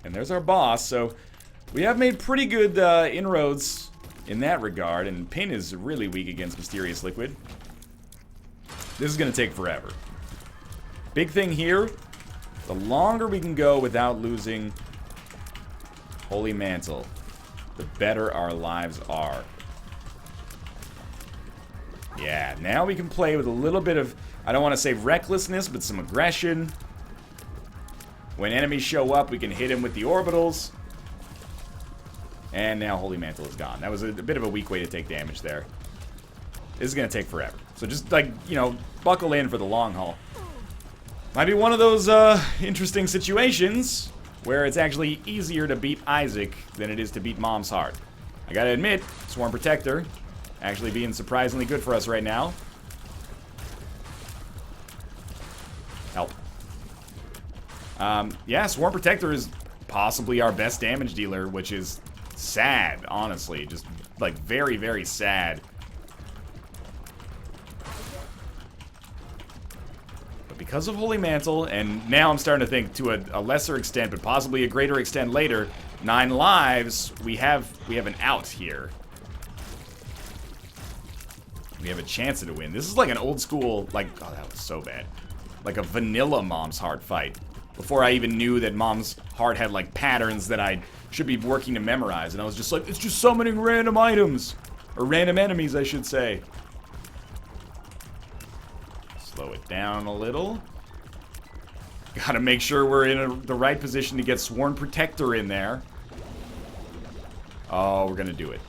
And there's our boss, so we have made pretty good inroads in that regard, and Pin is really weak against Mysterious Liquid. This is going to take forever. Big thing here. The longer we can go without losing Holy Mantle, the better our lives are. Yeah, now we can play with a little bit of, I don't want to say recklessness, but some aggression. When enemies show up, we can hit him with the orbitals. And now Holy Mantle is gone. That was a bit of a weak way to take damage there. This is going to take forever. So just, like, you know, buckle in for the long haul. Might be one of those interesting situations where it's actually easier to beat Isaac than it is to beat Mom's Heart. I gotta admit, Swarm Protector actually being surprisingly good for us right now. Help. Yeah, Swarm Protector is possibly our best damage dealer, which is sad, honestly. Just, like, very, very sad. But because of Holy Mantle, and now I'm starting to think to a lesser extent, but possibly a greater extent later, 9 lives, we have an out here. We have a chance at a win. This is like an old school, like, oh, that was so bad. Like a vanilla Mom's Heart fight. Before I even knew that Mom's Heart had, like, patterns that I should be working to memorize. And I was just like, it's just summoning random items. Or random enemies, I should say. Slow it down a little. Gotta make sure we're in the right position to get Sworn Protector in there. Oh, we're gonna do it.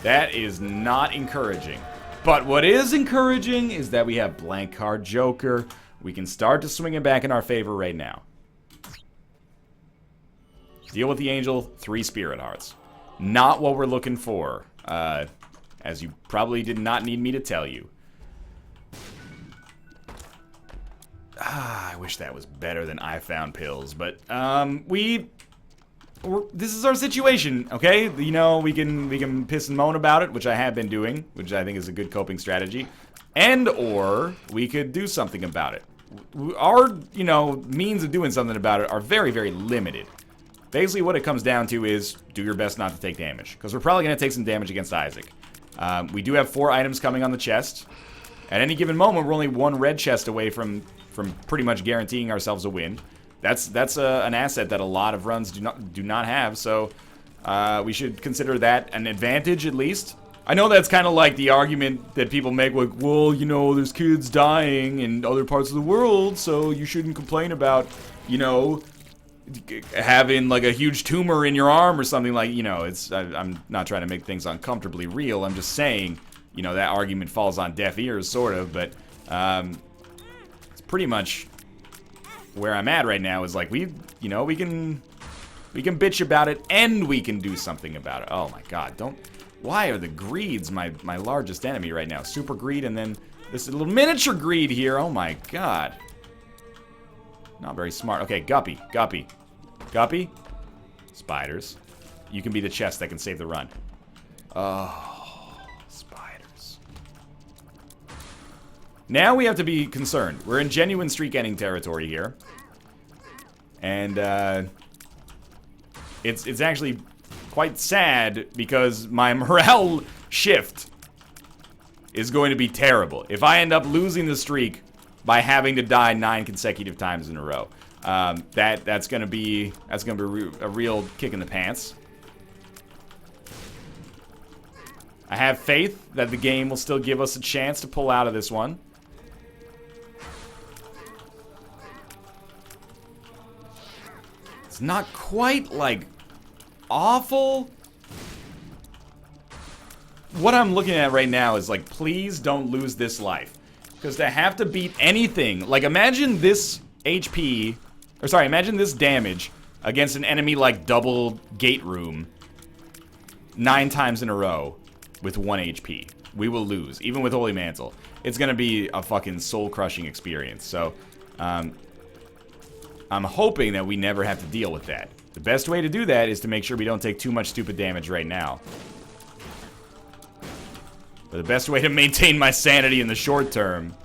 That is not encouraging. But what is encouraging is that we have Blank Card Joker. We can start to swing it back in our favor right now. Deal with the Angel, 3 Spirit Hearts. Not what we're looking for, as you probably did not need me to tell you. I wish that was better than I found pills, but this is our situation, okay? You know, we can piss and moan about it, which I have been doing, which I think is a good coping strategy, and or we could do something about it. Our, you know, means of doing something about it are very, very limited. Basically, what it comes down to is do your best not to take damage, because we're probably going to take some damage against Isaac. We do have 4 items coming on the chest. At any given moment, we're only 1 red chest away from pretty much guaranteeing ourselves a win. That's an asset that a lot of runs do not have, so we should consider that an advantage at least. I know that's kind of like the argument that people make, like, well, you know, there's kids dying in other parts of the world, so you shouldn't complain about, you know, having like a huge tumor in your arm or something. Like, you know, I'm not trying to make things uncomfortably real. I'm just saying, you know, that argument falls on deaf ears, sort of, but it's pretty much where I'm at right now. Is like, we can bitch about it and we can do something about it. Oh my god, why are the greeds my largest enemy right now? Super greed and then this little miniature greed here. Oh my god. Not very smart. Okay, Guppy. Spiders. You can be the chest that can save the run. Oh, spiders. Now we have to be concerned. We're in genuine streak ending territory here. And it's actually quite sad because my morale shift is going to be terrible. If I end up losing the streak by having to die 9 consecutive times in a row, that's gonna be a real kick in the pants. I have faith that the game will still give us a chance to pull out of this one. It's not quite like awful. What I'm looking at right now is like, please don't lose this life. Because to have to beat anything, like imagine this HP, or sorry, imagine this damage against an enemy like Double Gate Room 9 times in a row with 1 HP. We will lose, even with Holy Mantle. It's gonna be a fucking soul-crushing experience. So, I'm hoping that we never have to deal with that. The best way to do that is to make sure we don't take too much stupid damage right now. But the best way to maintain my sanity in the short term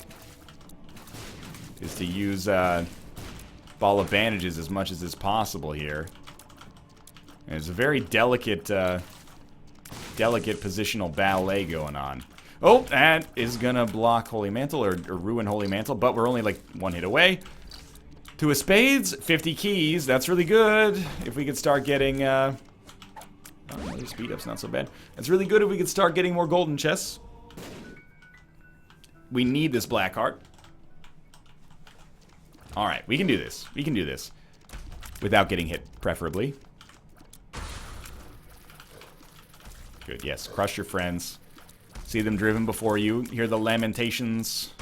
is to use Ball of Bandages as much as is possible here. And it's a very delicate positional ballet going on. Oh, that is gonna block Holy Mantle or ruin Holy Mantle, but we're only like 1 hit away. 2 of spades, 50 keys, that's really good. If we could start getting, another speed up's not so bad. That's really good if we could start getting more golden chests. We need this black heart. Alright, we can do this. We can do this. Without getting hit, preferably. Good, yes. Crush your friends. See them driven before you. Hear the lamentations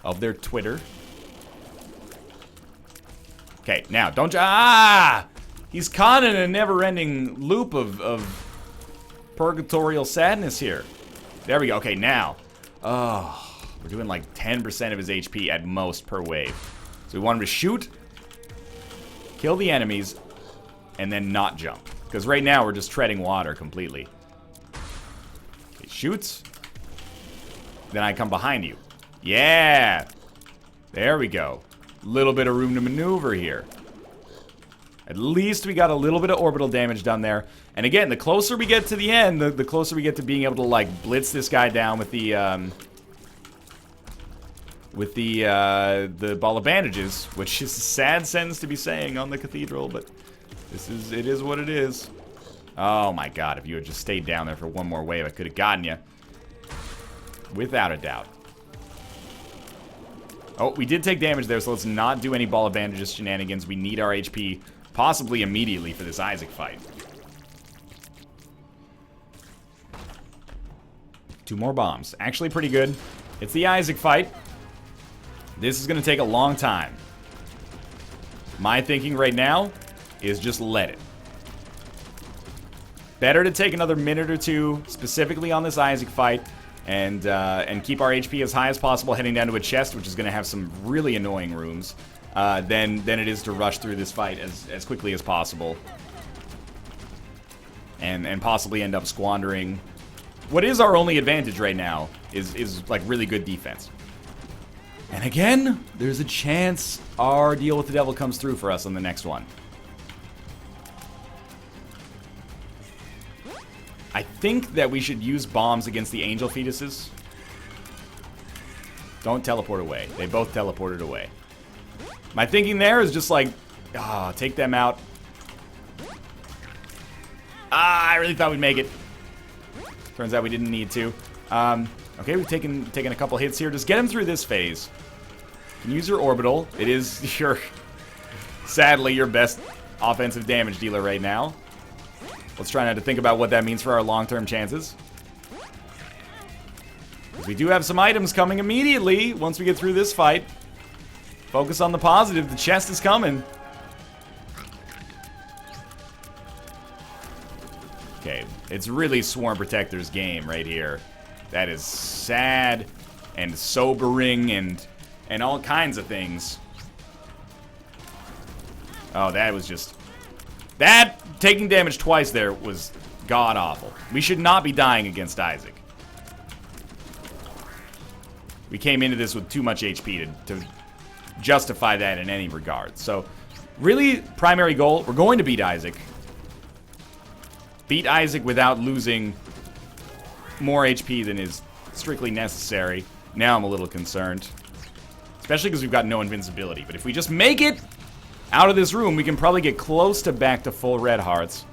of their Twitter. Okay, now, don't you... Ah! He's caught in a never-ending loop of purgatorial sadness here. There we go. Okay, now. Oh, we're doing like 10% of his HP at most per wave. So we want him to shoot, kill the enemies, and then not jump. Because right now we're just treading water completely. He shoots. Then I come behind you. Yeah! There we go. Little bit of room to maneuver here. At least we got a little bit of orbital damage done there. And again, the closer we get to the end, the closer we get to being able to, like, blitz this guy down with the ball of bandages, which is a sad sentence to be saying on the Cathedral, but it is what it is. Oh my god, if you had just stayed down there for one more wave, I could have gotten you. Without a doubt. Oh, we did take damage there, so let's not do any ball of bandages shenanigans. We need our HP possibly immediately for this Isaac fight. 2 more bombs. Actually pretty good. It's the Isaac fight. This is going to take a long time. My thinking right now is just let it. Better to take another minute or two, specifically on this Isaac fight, and keep our HP as high as possible heading down to a chest, which is going to have some really annoying rooms, than it is to rush through this fight as quickly as possible. And possibly end up squandering what is our only advantage right now, is like really good defense. And again, there's a chance our deal with the devil comes through for us on the next one. I think that we should use bombs against the angel fetuses. Don't teleport away. They both teleported away. My thinking there is just like, take them out. I really thought we'd make it. Turns out we didn't need to. Okay, we've taken a couple hits here. Just get him through this phase. You can use your orbital. It is sadly, your best offensive damage dealer right now. Let's try not to think about what that means for our long-term chances. Because we do have some items coming immediately once we get through this fight. Focus on the positive. The chest is coming. Okay, it's really Swarm Protector's game right here. That is sad and sobering and all kinds of things. Oh, that was just... That, taking damage twice there, was god-awful. We should not be dying against Isaac. We came into this with too much HP to justify that in any regard. So, really, primary goal, we're going to beat Isaac. Beat Isaac without losing more HP than is strictly necessary. Now I'm a little concerned. Especially because we've got no invincibility. But if we just make it out of this room, we can probably get close to back to full red hearts.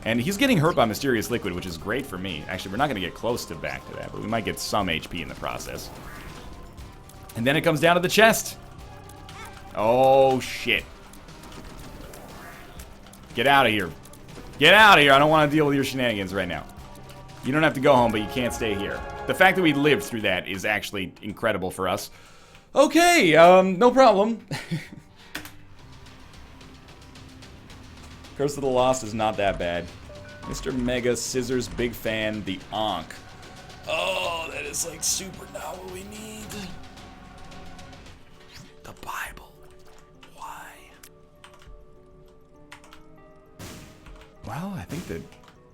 And he's getting hurt by Mysterious Liquid, which is great for me. Actually, we're not going to get close to back to that, but we might get some HP in the process. And then it comes down to the chest. Oh, shit. Get out of here. Get out of here. I don't want to deal with your shenanigans right now. You don't have to go home, but you can't stay here. The fact that we lived through that is actually incredible for us. Okay, no problem. Curse of the Lost is not that bad. Mr. Mega Scissors, big fan, the Ankh. Oh, that is like super not what we need. The Bible. Why? Well, I think that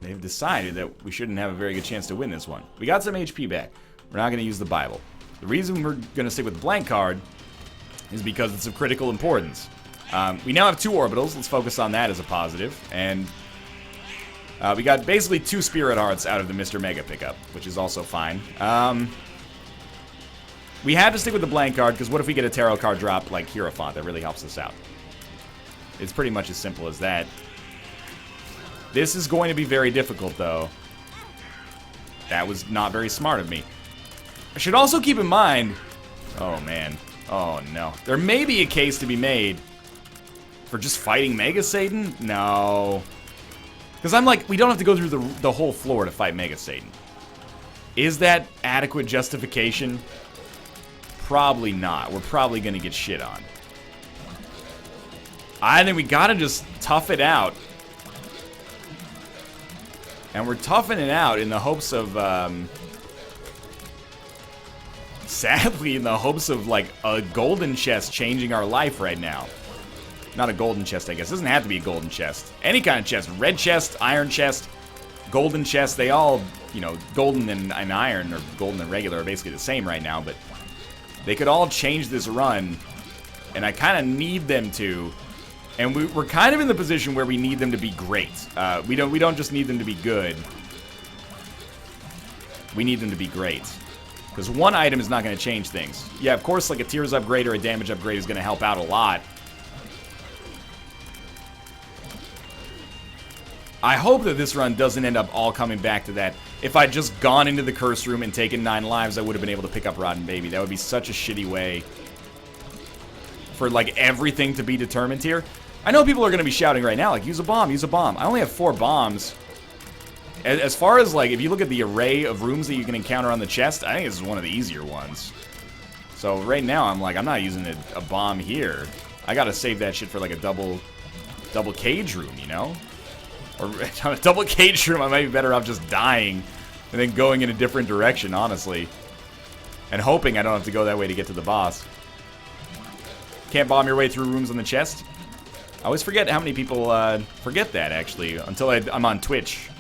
they've decided that we shouldn't have a very good chance to win this one. We got some HP back. We're not going to use the Bible. The reason we're going to stick with the blank card is because it's of critical importance. We now have 2 orbitals. Let's focus on that as a positive. And we got basically 2 Spirit Hearts out of the Mr. Mega pickup, which is also fine. We had to stick with the blank card, because what if we get a tarot card drop like Hierophant? That really helps us out. It's pretty much as simple as that. This is going to be very difficult, though. That was not very smart of me. I should also keep in mind, Oh, man. Oh, no. There may be a case to be made for just fighting Mega Satan? No. Because I'm like, we don't have to go through the whole floor to fight Mega Satan. Is that adequate justification? Probably not. We're probably going to get shit on. I think we got to just tough it out. And we're toughing it out in the hopes of, sadly, in the hopes of, like, a golden chest changing our life right now. Not a golden chest, I guess. It doesn't have to be a golden chest. Any kind of chest. Red chest, iron chest, golden chest. They all, you know, golden and iron, or golden and regular, are basically the same right now. But they could all change this run. And I kind of need them to. And we're kind of in the position where we need them to be great. We don't just need them to be good. We need them to be great. Because one item is not going to change things. Yeah, of course, like a tears upgrade or a damage upgrade is going to help out a lot. I hope that this run doesn't end up all coming back to that. If I'd just gone into the curse room and taken 9 lives, I would have been able to pick up Rotten Baby. That would be such a shitty way for, like, everything to be determined here. I know people are going to be shouting right now, like, use a bomb, use a bomb. I only have 4 bombs. As far as, like, if you look at the array of rooms that you can encounter on the chest, I think this is one of the easier ones. So right now, I'm like, I'm not using a bomb here. I got to save that shit for, like, a double cage room, you know? Or on a double cage room, I might be better off just dying and then going in a different direction, honestly. And hoping I don't have to go that way to get to the boss. Can't bomb your way through rooms on the chest. I always forget how many people forget that, actually, until I'm on Twitch.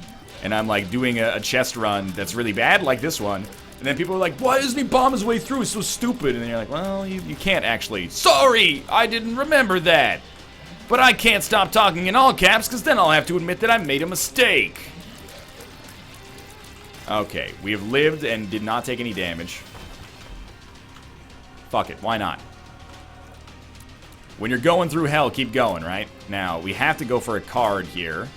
And I'm, like, doing a chest run that's really bad, like this one. And then people are like, why doesn't he bomb his way through? It's so stupid. And then you're like, well, you can't actually. Sorry, I didn't remember that. But I can't stop talking in all caps, because then I'll have to admit that I made a mistake. Okay, we have lived and did not take any damage. Fuck it, why not? When you're going through hell, keep going, right? Now, we have to go for a card here.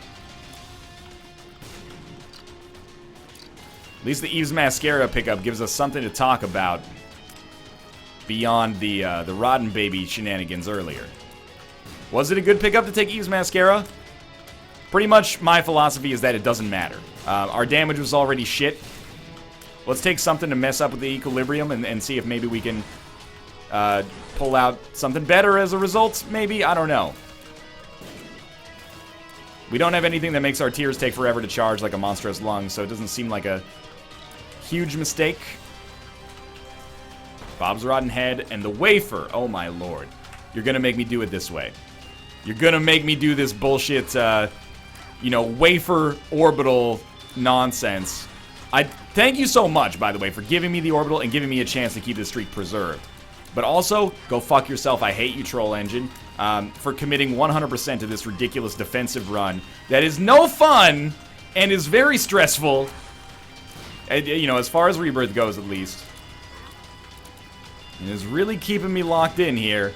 At least the Eve's Mascara pickup gives us something to talk about beyond the Rotten Baby shenanigans earlier. Was it a good pickup to take Eve's Mascara? Pretty much my philosophy is that it doesn't matter. Our damage was already shit. Let's take something to mess up with the equilibrium and see if maybe we can pull out something better as a result, maybe? I don't know. We don't have anything that makes our tears take forever to charge like a monstrous lung, so it doesn't seem like a huge mistake. Bob's Rotten Head and the wafer. Oh my lord. You're gonna make me do it this way. You're gonna make me do this bullshit, you know, wafer orbital nonsense. I thank you so much, by the way, for giving me the orbital and giving me a chance to keep this streak preserved. But also, go fuck yourself. I hate you, Troll Engine, for committing 100% to this ridiculous defensive run that is no fun and is very stressful. And, you know, as far as Rebirth goes, at least. It is really keeping me locked in here.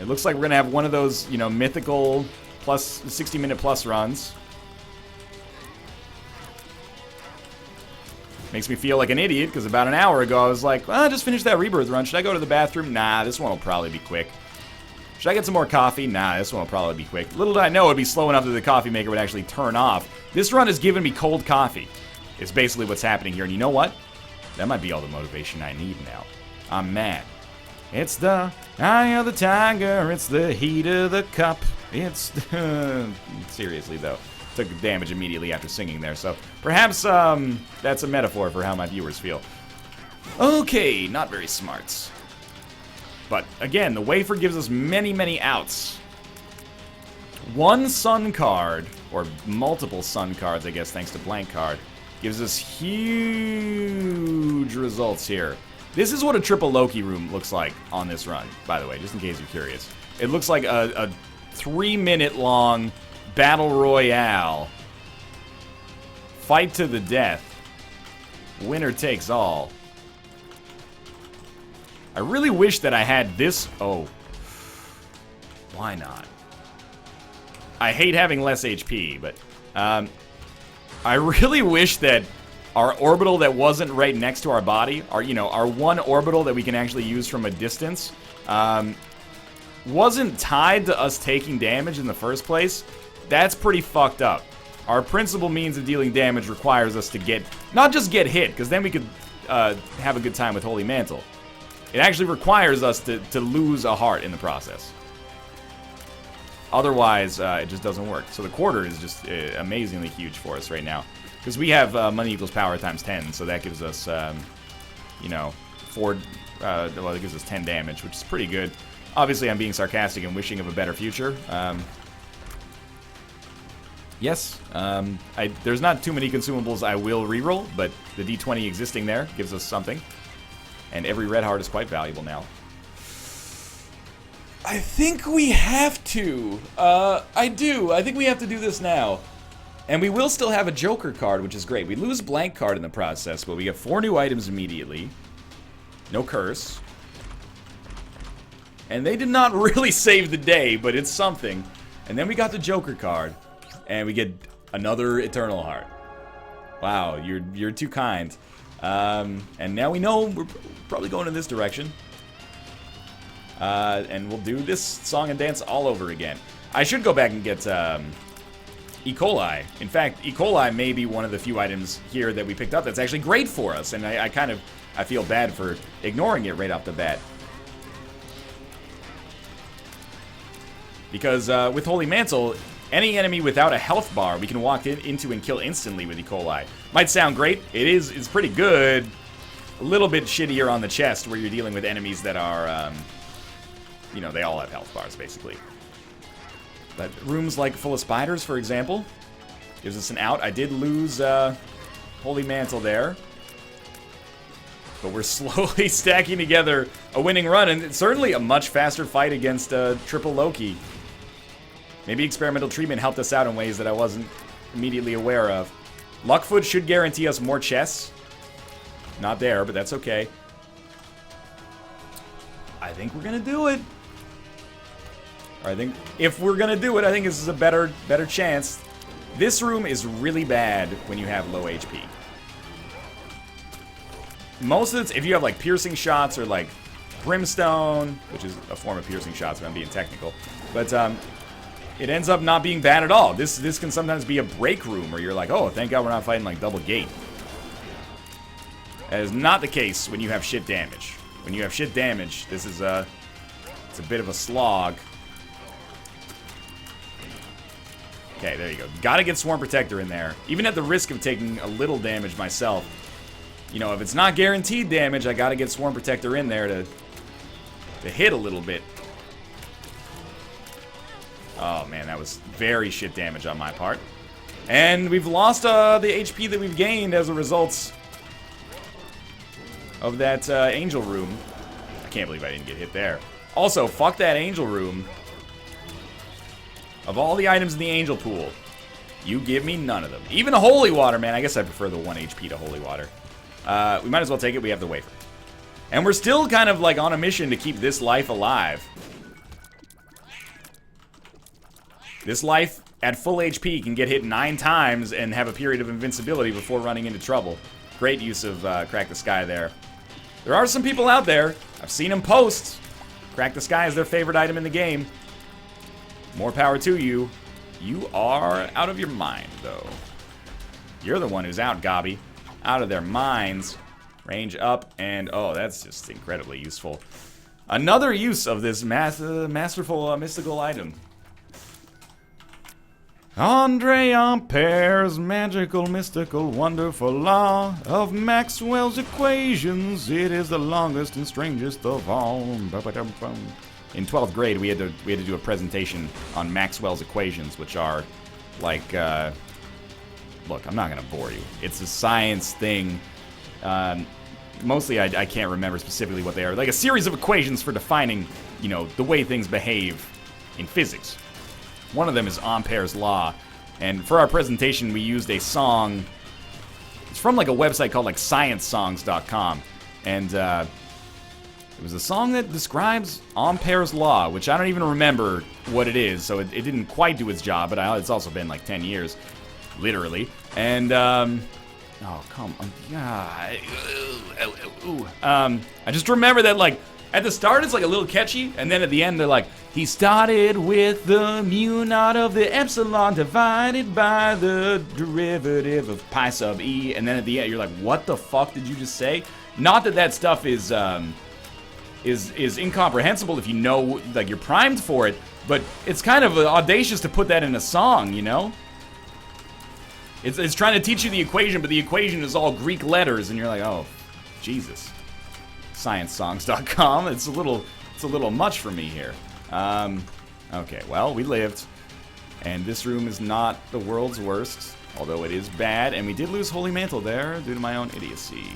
It looks like we're going to have one of those, you know, mythical plus 60-minute plus runs. Makes me feel like an idiot, because about an hour ago I was like, well, I just finished that Rebirth run. Should I go to the bathroom? Nah, this one will probably be quick. Should I get some more coffee? Nah, this one will probably be quick. Little did I know it would be slow enough that the coffee maker would actually turn off. This run has given me cold coffee. It's basically what's happening here. And you know what? That might be all the motivation I need now. I'm mad. It's the eye of the tiger. It's the heat of the cup. It's... Seriously, though. Took damage immediately after singing there, so perhaps that's a metaphor for how my viewers feel. Okay, not very smart. But again, the wafer gives us many, many outs. One sun card, or multiple sun cards, I guess, thanks to blank card, gives us huge results here. This is what a triple Loki room looks like on this run, by the way, just in case you're curious. It looks like a 3-minute long Battle Royale. Fight to the death. Winner takes all. I really wish that I had this... Oh. Why not? I hate having less HP, but... I really wish that our orbital that wasn't right next to our body, our one orbital that we can actually use from a distance, wasn't tied to us taking damage in the first place, that's pretty fucked up. Our principal means of dealing damage requires us to not just get hit, because then we could have a good time with Holy Mantle. It actually requires us to lose a heart in the process. Otherwise, it just doesn't work. So the quarter is just amazingly huge for us right now. Because we have money equals power times 10, so that gives us, well, it gives us 10 damage, which is pretty good. Obviously, I'm being sarcastic and wishing of a better future. Yes, there's not too many consumables I will reroll, but the D20 existing there gives us something. And every red heart is quite valuable now. I think we have to. I do. I think we have to do this now. And we will still have a Joker card, which is great. We lose blank card in the process, but we get 4 new items immediately. No curse. And they did not really save the day, but it's something. And then we got the Joker card. And we get another Eternal Heart. Wow, you're too kind. And now we know we're probably going in this direction. And we'll do this song and dance all over again. I should go back and get E. coli. In fact, E. coli may be one of the few items here that we picked up that's actually great for us. And I feel bad for ignoring it right off the bat. Because with Holy Mantle, any enemy without a health bar, we can walk into and kill instantly with E. coli. Might sound great. It's pretty good. A little bit shittier on the chest where you're dealing with enemies that are, they all have health bars, basically. But rooms like full of spiders, for example, gives us an out. I did lose Holy Mantle there. But we're slowly stacking together a winning run, and it's certainly a much faster fight against Triple Loki. Maybe experimental treatment helped us out in ways that I wasn't immediately aware of. Luckfoot should guarantee us more chests. Not there, but that's okay. I think we're gonna do it. Or I think if we're gonna do it, I think this is a better chance. This room is really bad when you have low HP. Most of it, if you have like piercing shots or like brimstone, which is a form of piercing shots, if I'm being technical, but it ends up not being bad at all. This can sometimes be a break room where you're like, oh, thank God we're not fighting like double gate. That is not the case when you have shit damage. When you have shit damage, this is it's a bit of a slog. Okay, there you go. Gotta get Swarm Protector in there. Even at the risk of taking a little damage myself. If it's not guaranteed damage, I gotta get Swarm Protector in there to hit a little bit. Oh man, that was very shit damage on my part. And we've lost the HP that we've gained as a result of that angel room. I can't believe I didn't get hit there. Also, fuck that angel room. Of all the items in the angel pool, you give me none of them. Even holy water, man. I guess I prefer the 1 HP to holy water. We might as well take it. We have the wafer. And we're still kind of like on a mission to keep this life alive. This life at full HP can get hit 9 times and have a period of invincibility before running into trouble. Great use of Crack the Sky there. There are some people out there, I've seen them post, Crack the Sky is their favorite item in the game. More power to you. You are out of your mind, though. You're the one who's out, Gobby. Out of their minds. Range up, and oh, that's just incredibly useful. Another use of this masterful mystical item. Andre Ampere's magical, mystical, wonderful law of Maxwell's equations. It is the longest and strangest of all. In 12th grade, we had to do a presentation on Maxwell's equations, which are like, look, I'm not gonna bore you. It's a science thing. Mostly, I can't remember specifically what they are. Like a series of equations for defining, the way things behave in physics. One of them is Ampere's law, and for our presentation, we used a song. It's from like a website called like sciencesongs.com, and it was a song that describes Ampere's law, which I don't even remember what it is, so it didn't quite do its job, but it's also been like 10 years, literally. And Oh, come on. Yeah. I just remember that, like, at the start it's like a little catchy, and then at the end they're like, he started with the mu naught of the epsilon divided by the derivative of pi sub e, and then at the end you're like, what the fuck did you just say? Not that that stuff is incomprehensible if you know, like, you're primed for it, but it's kind of audacious to put that in a song, you know? It's trying to teach you the equation, but the equation is all Greek letters, and you're like, oh, Jesus. ScienceSongs.com. It's a little much for me here. Okay, well, we lived, and this room is not the world's worst, although it is bad, and we did lose Holy Mantle there due to my own idiocy.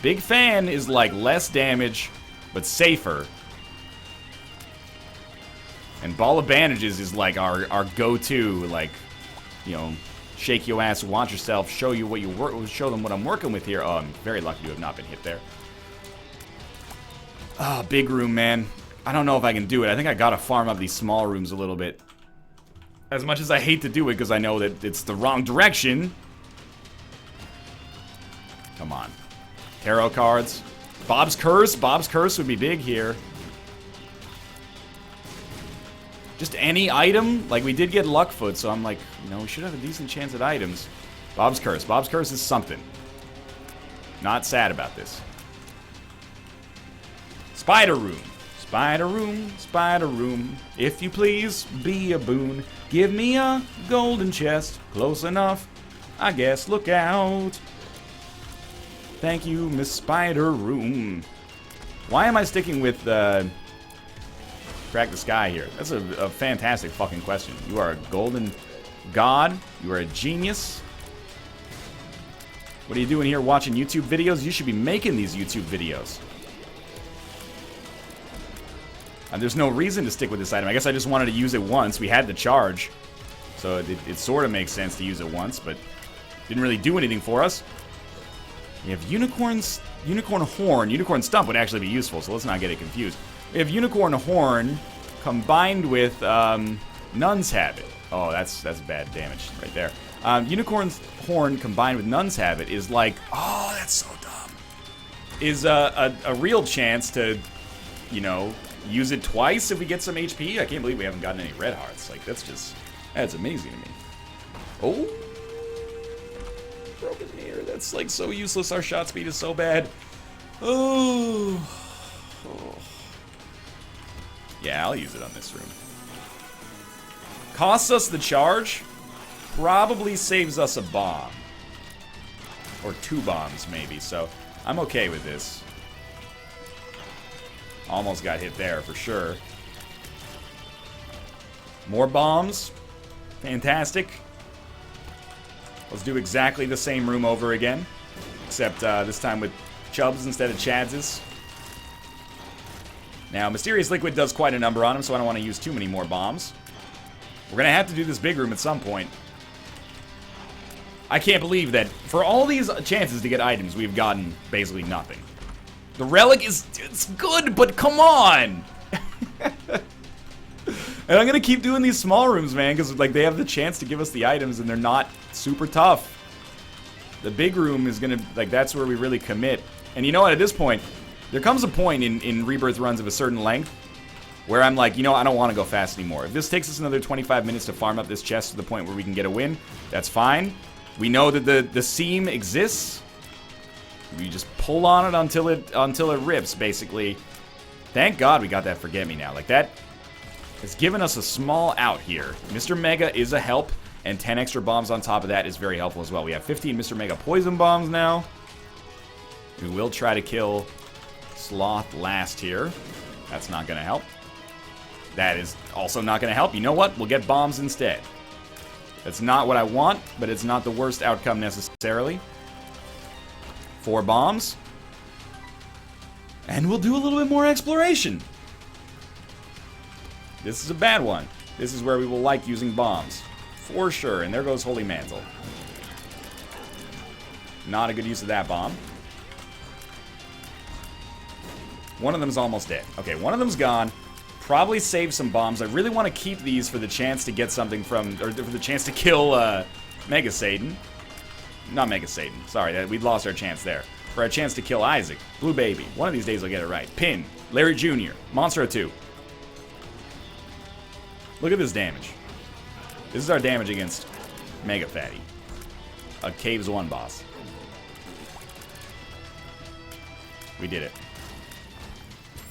Big Fan is like less damage, but safer. And Ball of Bandages is like our go-to, like, you know, shake your ass, watch yourself, show you what you work, show them what I'm working with here. Oh, I'm very lucky to have not been hit there. Ah, big room, man. I don't know if I can do it. I think I gotta farm up these small rooms a little bit. As much as I hate to do it, because I know that it's the wrong direction. Come on. Tarot cards. Bob's Curse. Bob's Curse would be big here. Just any item? Like, we did get Luckfoot, so I'm like, you know, we should have a decent chance at items. Bob's Curse. Bob's Curse is something. Not sad about this. Spider Room. Spider Room, Spider Room. If you please, be a boon. Give me a golden chest. Close enough, I guess. Look out. Thank you, Miss Spider Room. Why am I sticking with, Crack the Sky here? That's a fantastic fucking question. You are a golden god. You are a genius. What are you doing here watching YouTube videos? You should be making these YouTube videos. And there's no reason to stick with this item. I guess I just wanted to use it once. We had the charge. So it sort of makes sense to use it once, but didn't really do anything for us. We have Unicorn Horn. Unicorn Stump would actually be useful, so let's not get it confused. We have Unicorn Horn combined with Nun's Habit. Oh, that's bad damage right there. Unicorn Horn combined with Nun's Habit is like, oh, that's so dumb. Is a real chance to, you know, use it twice if we get some HP. I can't believe we haven't gotten any red hearts. Like, that's amazing to me. Oh, broken mirror. That's like so useless. Our shot speed is so bad. Oh. Yeah, I'll use it on this room. Costs us the charge. Probably saves us a bomb. Or 2 bombs, maybe. So, I'm okay with this. Almost got hit there, for sure. More bombs. Fantastic. Let's do exactly the same room over again. Except this time with Chubbs instead of Chadz's. Now, Mysterious Liquid does quite a number on him, so I don't want to use too many more bombs. We're going to have to do this big room at some point. I can't believe that for all these chances to get items, we've gotten basically nothing. The relic it's good, but come on! And I'm going to keep doing these small rooms, man, because like they have the chance to give us the items, and they're not super tough. The big room is going to, like, that's where we really commit. And you know what, at this point, there comes a point in Rebirth runs of a certain length where I'm like, you know, I don't want to go fast anymore. If this takes us another 25 minutes to farm up this chest to the point where we can get a win, that's fine. We know that the seam exists. We just pull on it until it rips, basically. Thank God we got that Forget Me Now. Like, that has given us a small out here. Mr. Mega is a help, and 10 extra bombs on top of that is very helpful as well. We have 15 Mr. Mega poison bombs now. We will try to kill Sloth last here. That's not going to help. That is also not going to help. You know what? We'll get bombs instead. That's not what I want, but it's not the worst outcome necessarily. 4 bombs. And we'll do a little bit more exploration. This is a bad one. This is where we will like using bombs. For sure. And there goes Holy Mantle. Not a good use of that bomb. One of them's almost dead. Okay, one of them's gone. Probably save some bombs. I really want to keep these for the chance to get something from, or for the chance to kill Mega Satan. not Mega Satan. Sorry, we'd lost our chance there. For our chance to kill Isaac. Blue Baby. One of these days I'll get it right. Pin. Larry Jr. Monstro 2. Look at this damage. This is our damage against Mega Fatty. A Caves 1 boss. We did it.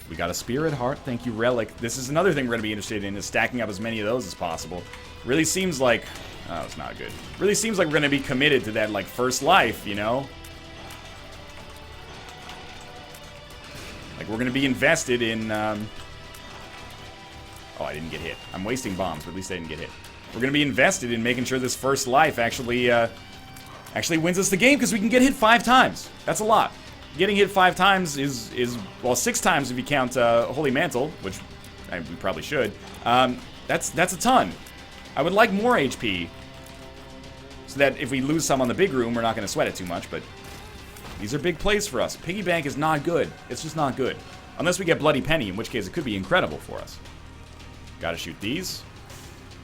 We got a Spirit Heart. Thank you, Relic. This is another thing we're going to be interested in, is stacking up as many of those as possible. Really seems like... Oh, it's not good. Really seems like we're going to be committed to that, like, first life, you know? Like, we're going to be invested in... Oh, I didn't get hit. I'm wasting bombs, but at least I didn't get hit. We're going to be invested in making sure this first life actually wins us the game, because we can get hit 5 times. That's a lot. Getting hit 5 times is well, 6 times if you count Holy Mantle, which we probably should. That's a ton. I would like more HP, so that if we lose some on the big room, we're not going to sweat it too much, but these are big plays for us. Piggy Bank is not good. It's just not good. Unless we get Bloody Penny, in which case it could be incredible for us. Gotta shoot these.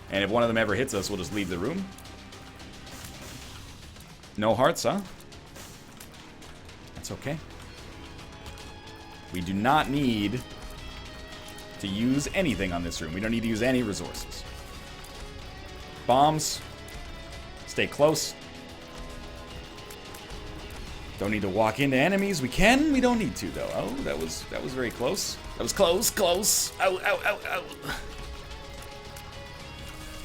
And if one of them ever hits us, we'll just leave the room. No hearts, huh? That's okay. We do not need to use anything on this room. We don't need to use any resources. Bombs. Stay close. Don't need to walk into enemies. We can. We don't need to, though. Oh, that was very close. That was close. Close. Ow, ow, ow, ow.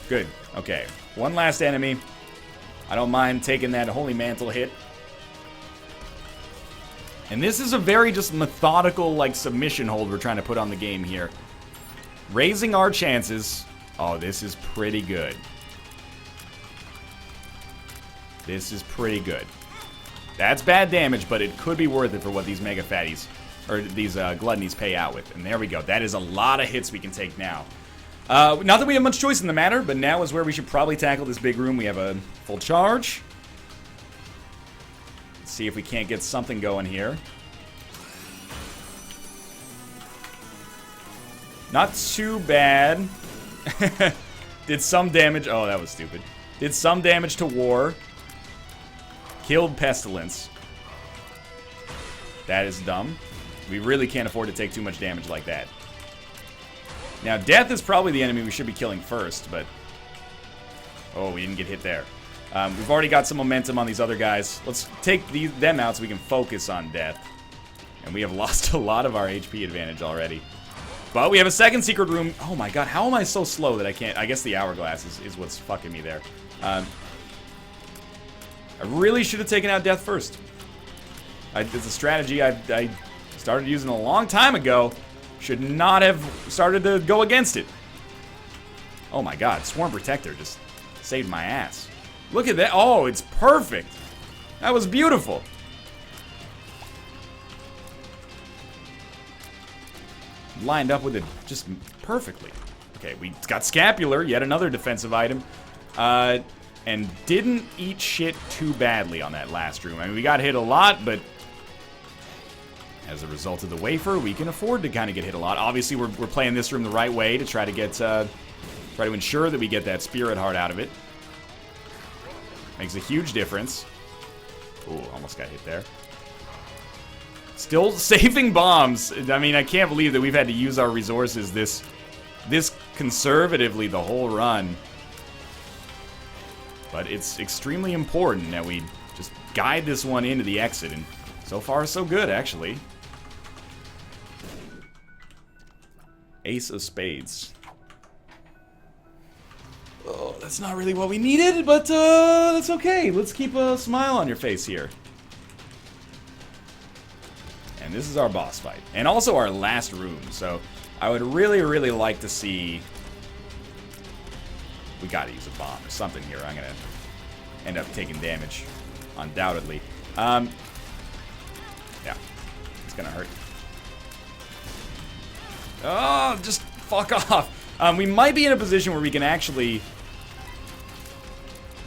Good. Okay. One last enemy. I don't mind taking that Holy Mantle hit. And this is a very just methodical, like, submission hold we're trying to put on the game here. Raising our chances. Oh, this is pretty good. This is pretty good. That's bad damage, but it could be worth it for what these Mega Fatties, or these Gluttonies pay out with. And there we go. That is a lot of hits we can take now. Not that we have much choice in the matter, but now is where we should probably tackle this big room. We have a full charge. Let's see if we can't get something going here. Not too bad. Did some damage. Oh, that was stupid. Did some damage to War. Killed Pestilence. That is dumb. We really can't afford to take too much damage like that. Now, Death is probably the enemy we should be killing first, but... Oh, we didn't get hit there. We've already got some momentum on these other guys. Let's take them out so we can focus on Death. And we have lost a lot of our HP advantage already. But we have a second secret room. Oh my god, how am I so slow that I can't... I guess the hourglass is what's fucking me there. I really should have taken out Death first. It's a strategy I started using a long time ago. Should not have started to go against it. Oh my god, Swarm Protector just saved my ass. Look at that. Oh, it's perfect. That was beautiful. Lined up with it just perfectly. Okay, we got Scapular, yet another defensive item. And didn't eat shit too badly on that last room. I mean, we got hit a lot, but as a result of the wafer, we can afford to kind of get hit a lot. Obviously, we're playing this room the right way to try to get, try to ensure that we get that Spirit Heart out of it. Makes a huge difference. Ooh, almost got hit there. Still saving bombs. I mean, I can't believe that we've had to use our resources this conservatively the whole run. But it's extremely important that we just guide this one into the exit, and so far so good, actually. Ace of Spades. Oh, that's not really what we needed, but that's okay. Let's keep a smile on your face here. And this is our boss fight. And also our last room, so I would really, really like to see... We gotta use a bomb or something here. I'm gonna end up taking damage, undoubtedly. Yeah, it's gonna hurt. Oh, just fuck off. We might be in a position where we can actually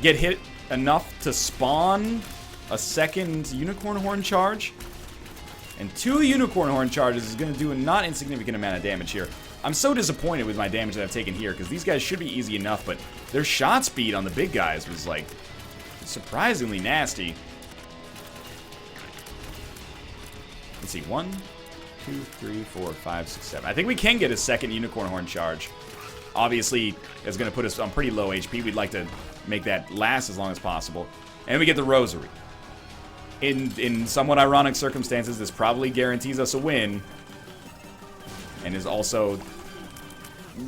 get hit enough to spawn a second Unicorn Horn charge. And 2 Unicorn Horn charges is going to do a not insignificant amount of damage here. I'm so disappointed with my damage that I've taken here, because these guys should be easy enough, but their shot speed on the big guys was, like, surprisingly nasty. Let's see, 1, 2, 3, 4, 5, 6, 7. I think we can get a second unicorn horn charge. Obviously, it's going to put us on pretty low HP. We'd like to make that last as long as possible. And we get the rosary. In somewhat ironic circumstances, this probably guarantees us a win. And is also,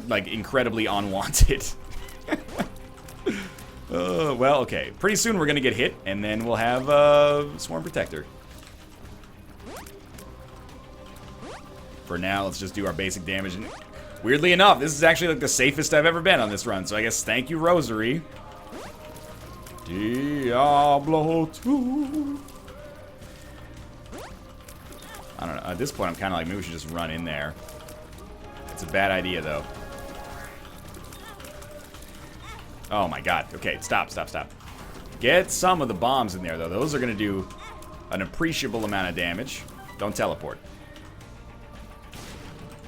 like, incredibly unwanted. Well, okay. Pretty soon we're going to get hit, and then we'll have Swarm Protector. For now, let's just do our basic damage. And weirdly enough, this is actually like the safest I've ever been on this run. So I guess thank you, Rosary. Diablo 2. I don't know. At this point, I'm kind of like, maybe we should just run in there. It's a bad idea, though. Oh my god. Okay, stop. Get some of the bombs in there, though. Those are going to do an appreciable amount of damage. Don't teleport.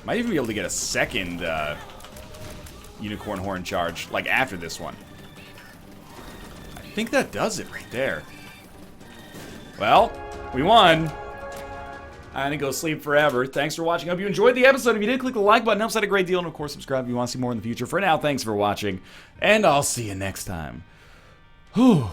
Might even be able to get a second unicorn horn charge, like after this one. I think that does it right there. Well, we won. I'm gonna go sleep forever. Thanks for watching. Hope you enjoyed the episode. If you did, click the like button. Helps out a great deal. And of course, subscribe if you want to see more in the future. For now, thanks for watching. And I'll see you next time. Whew.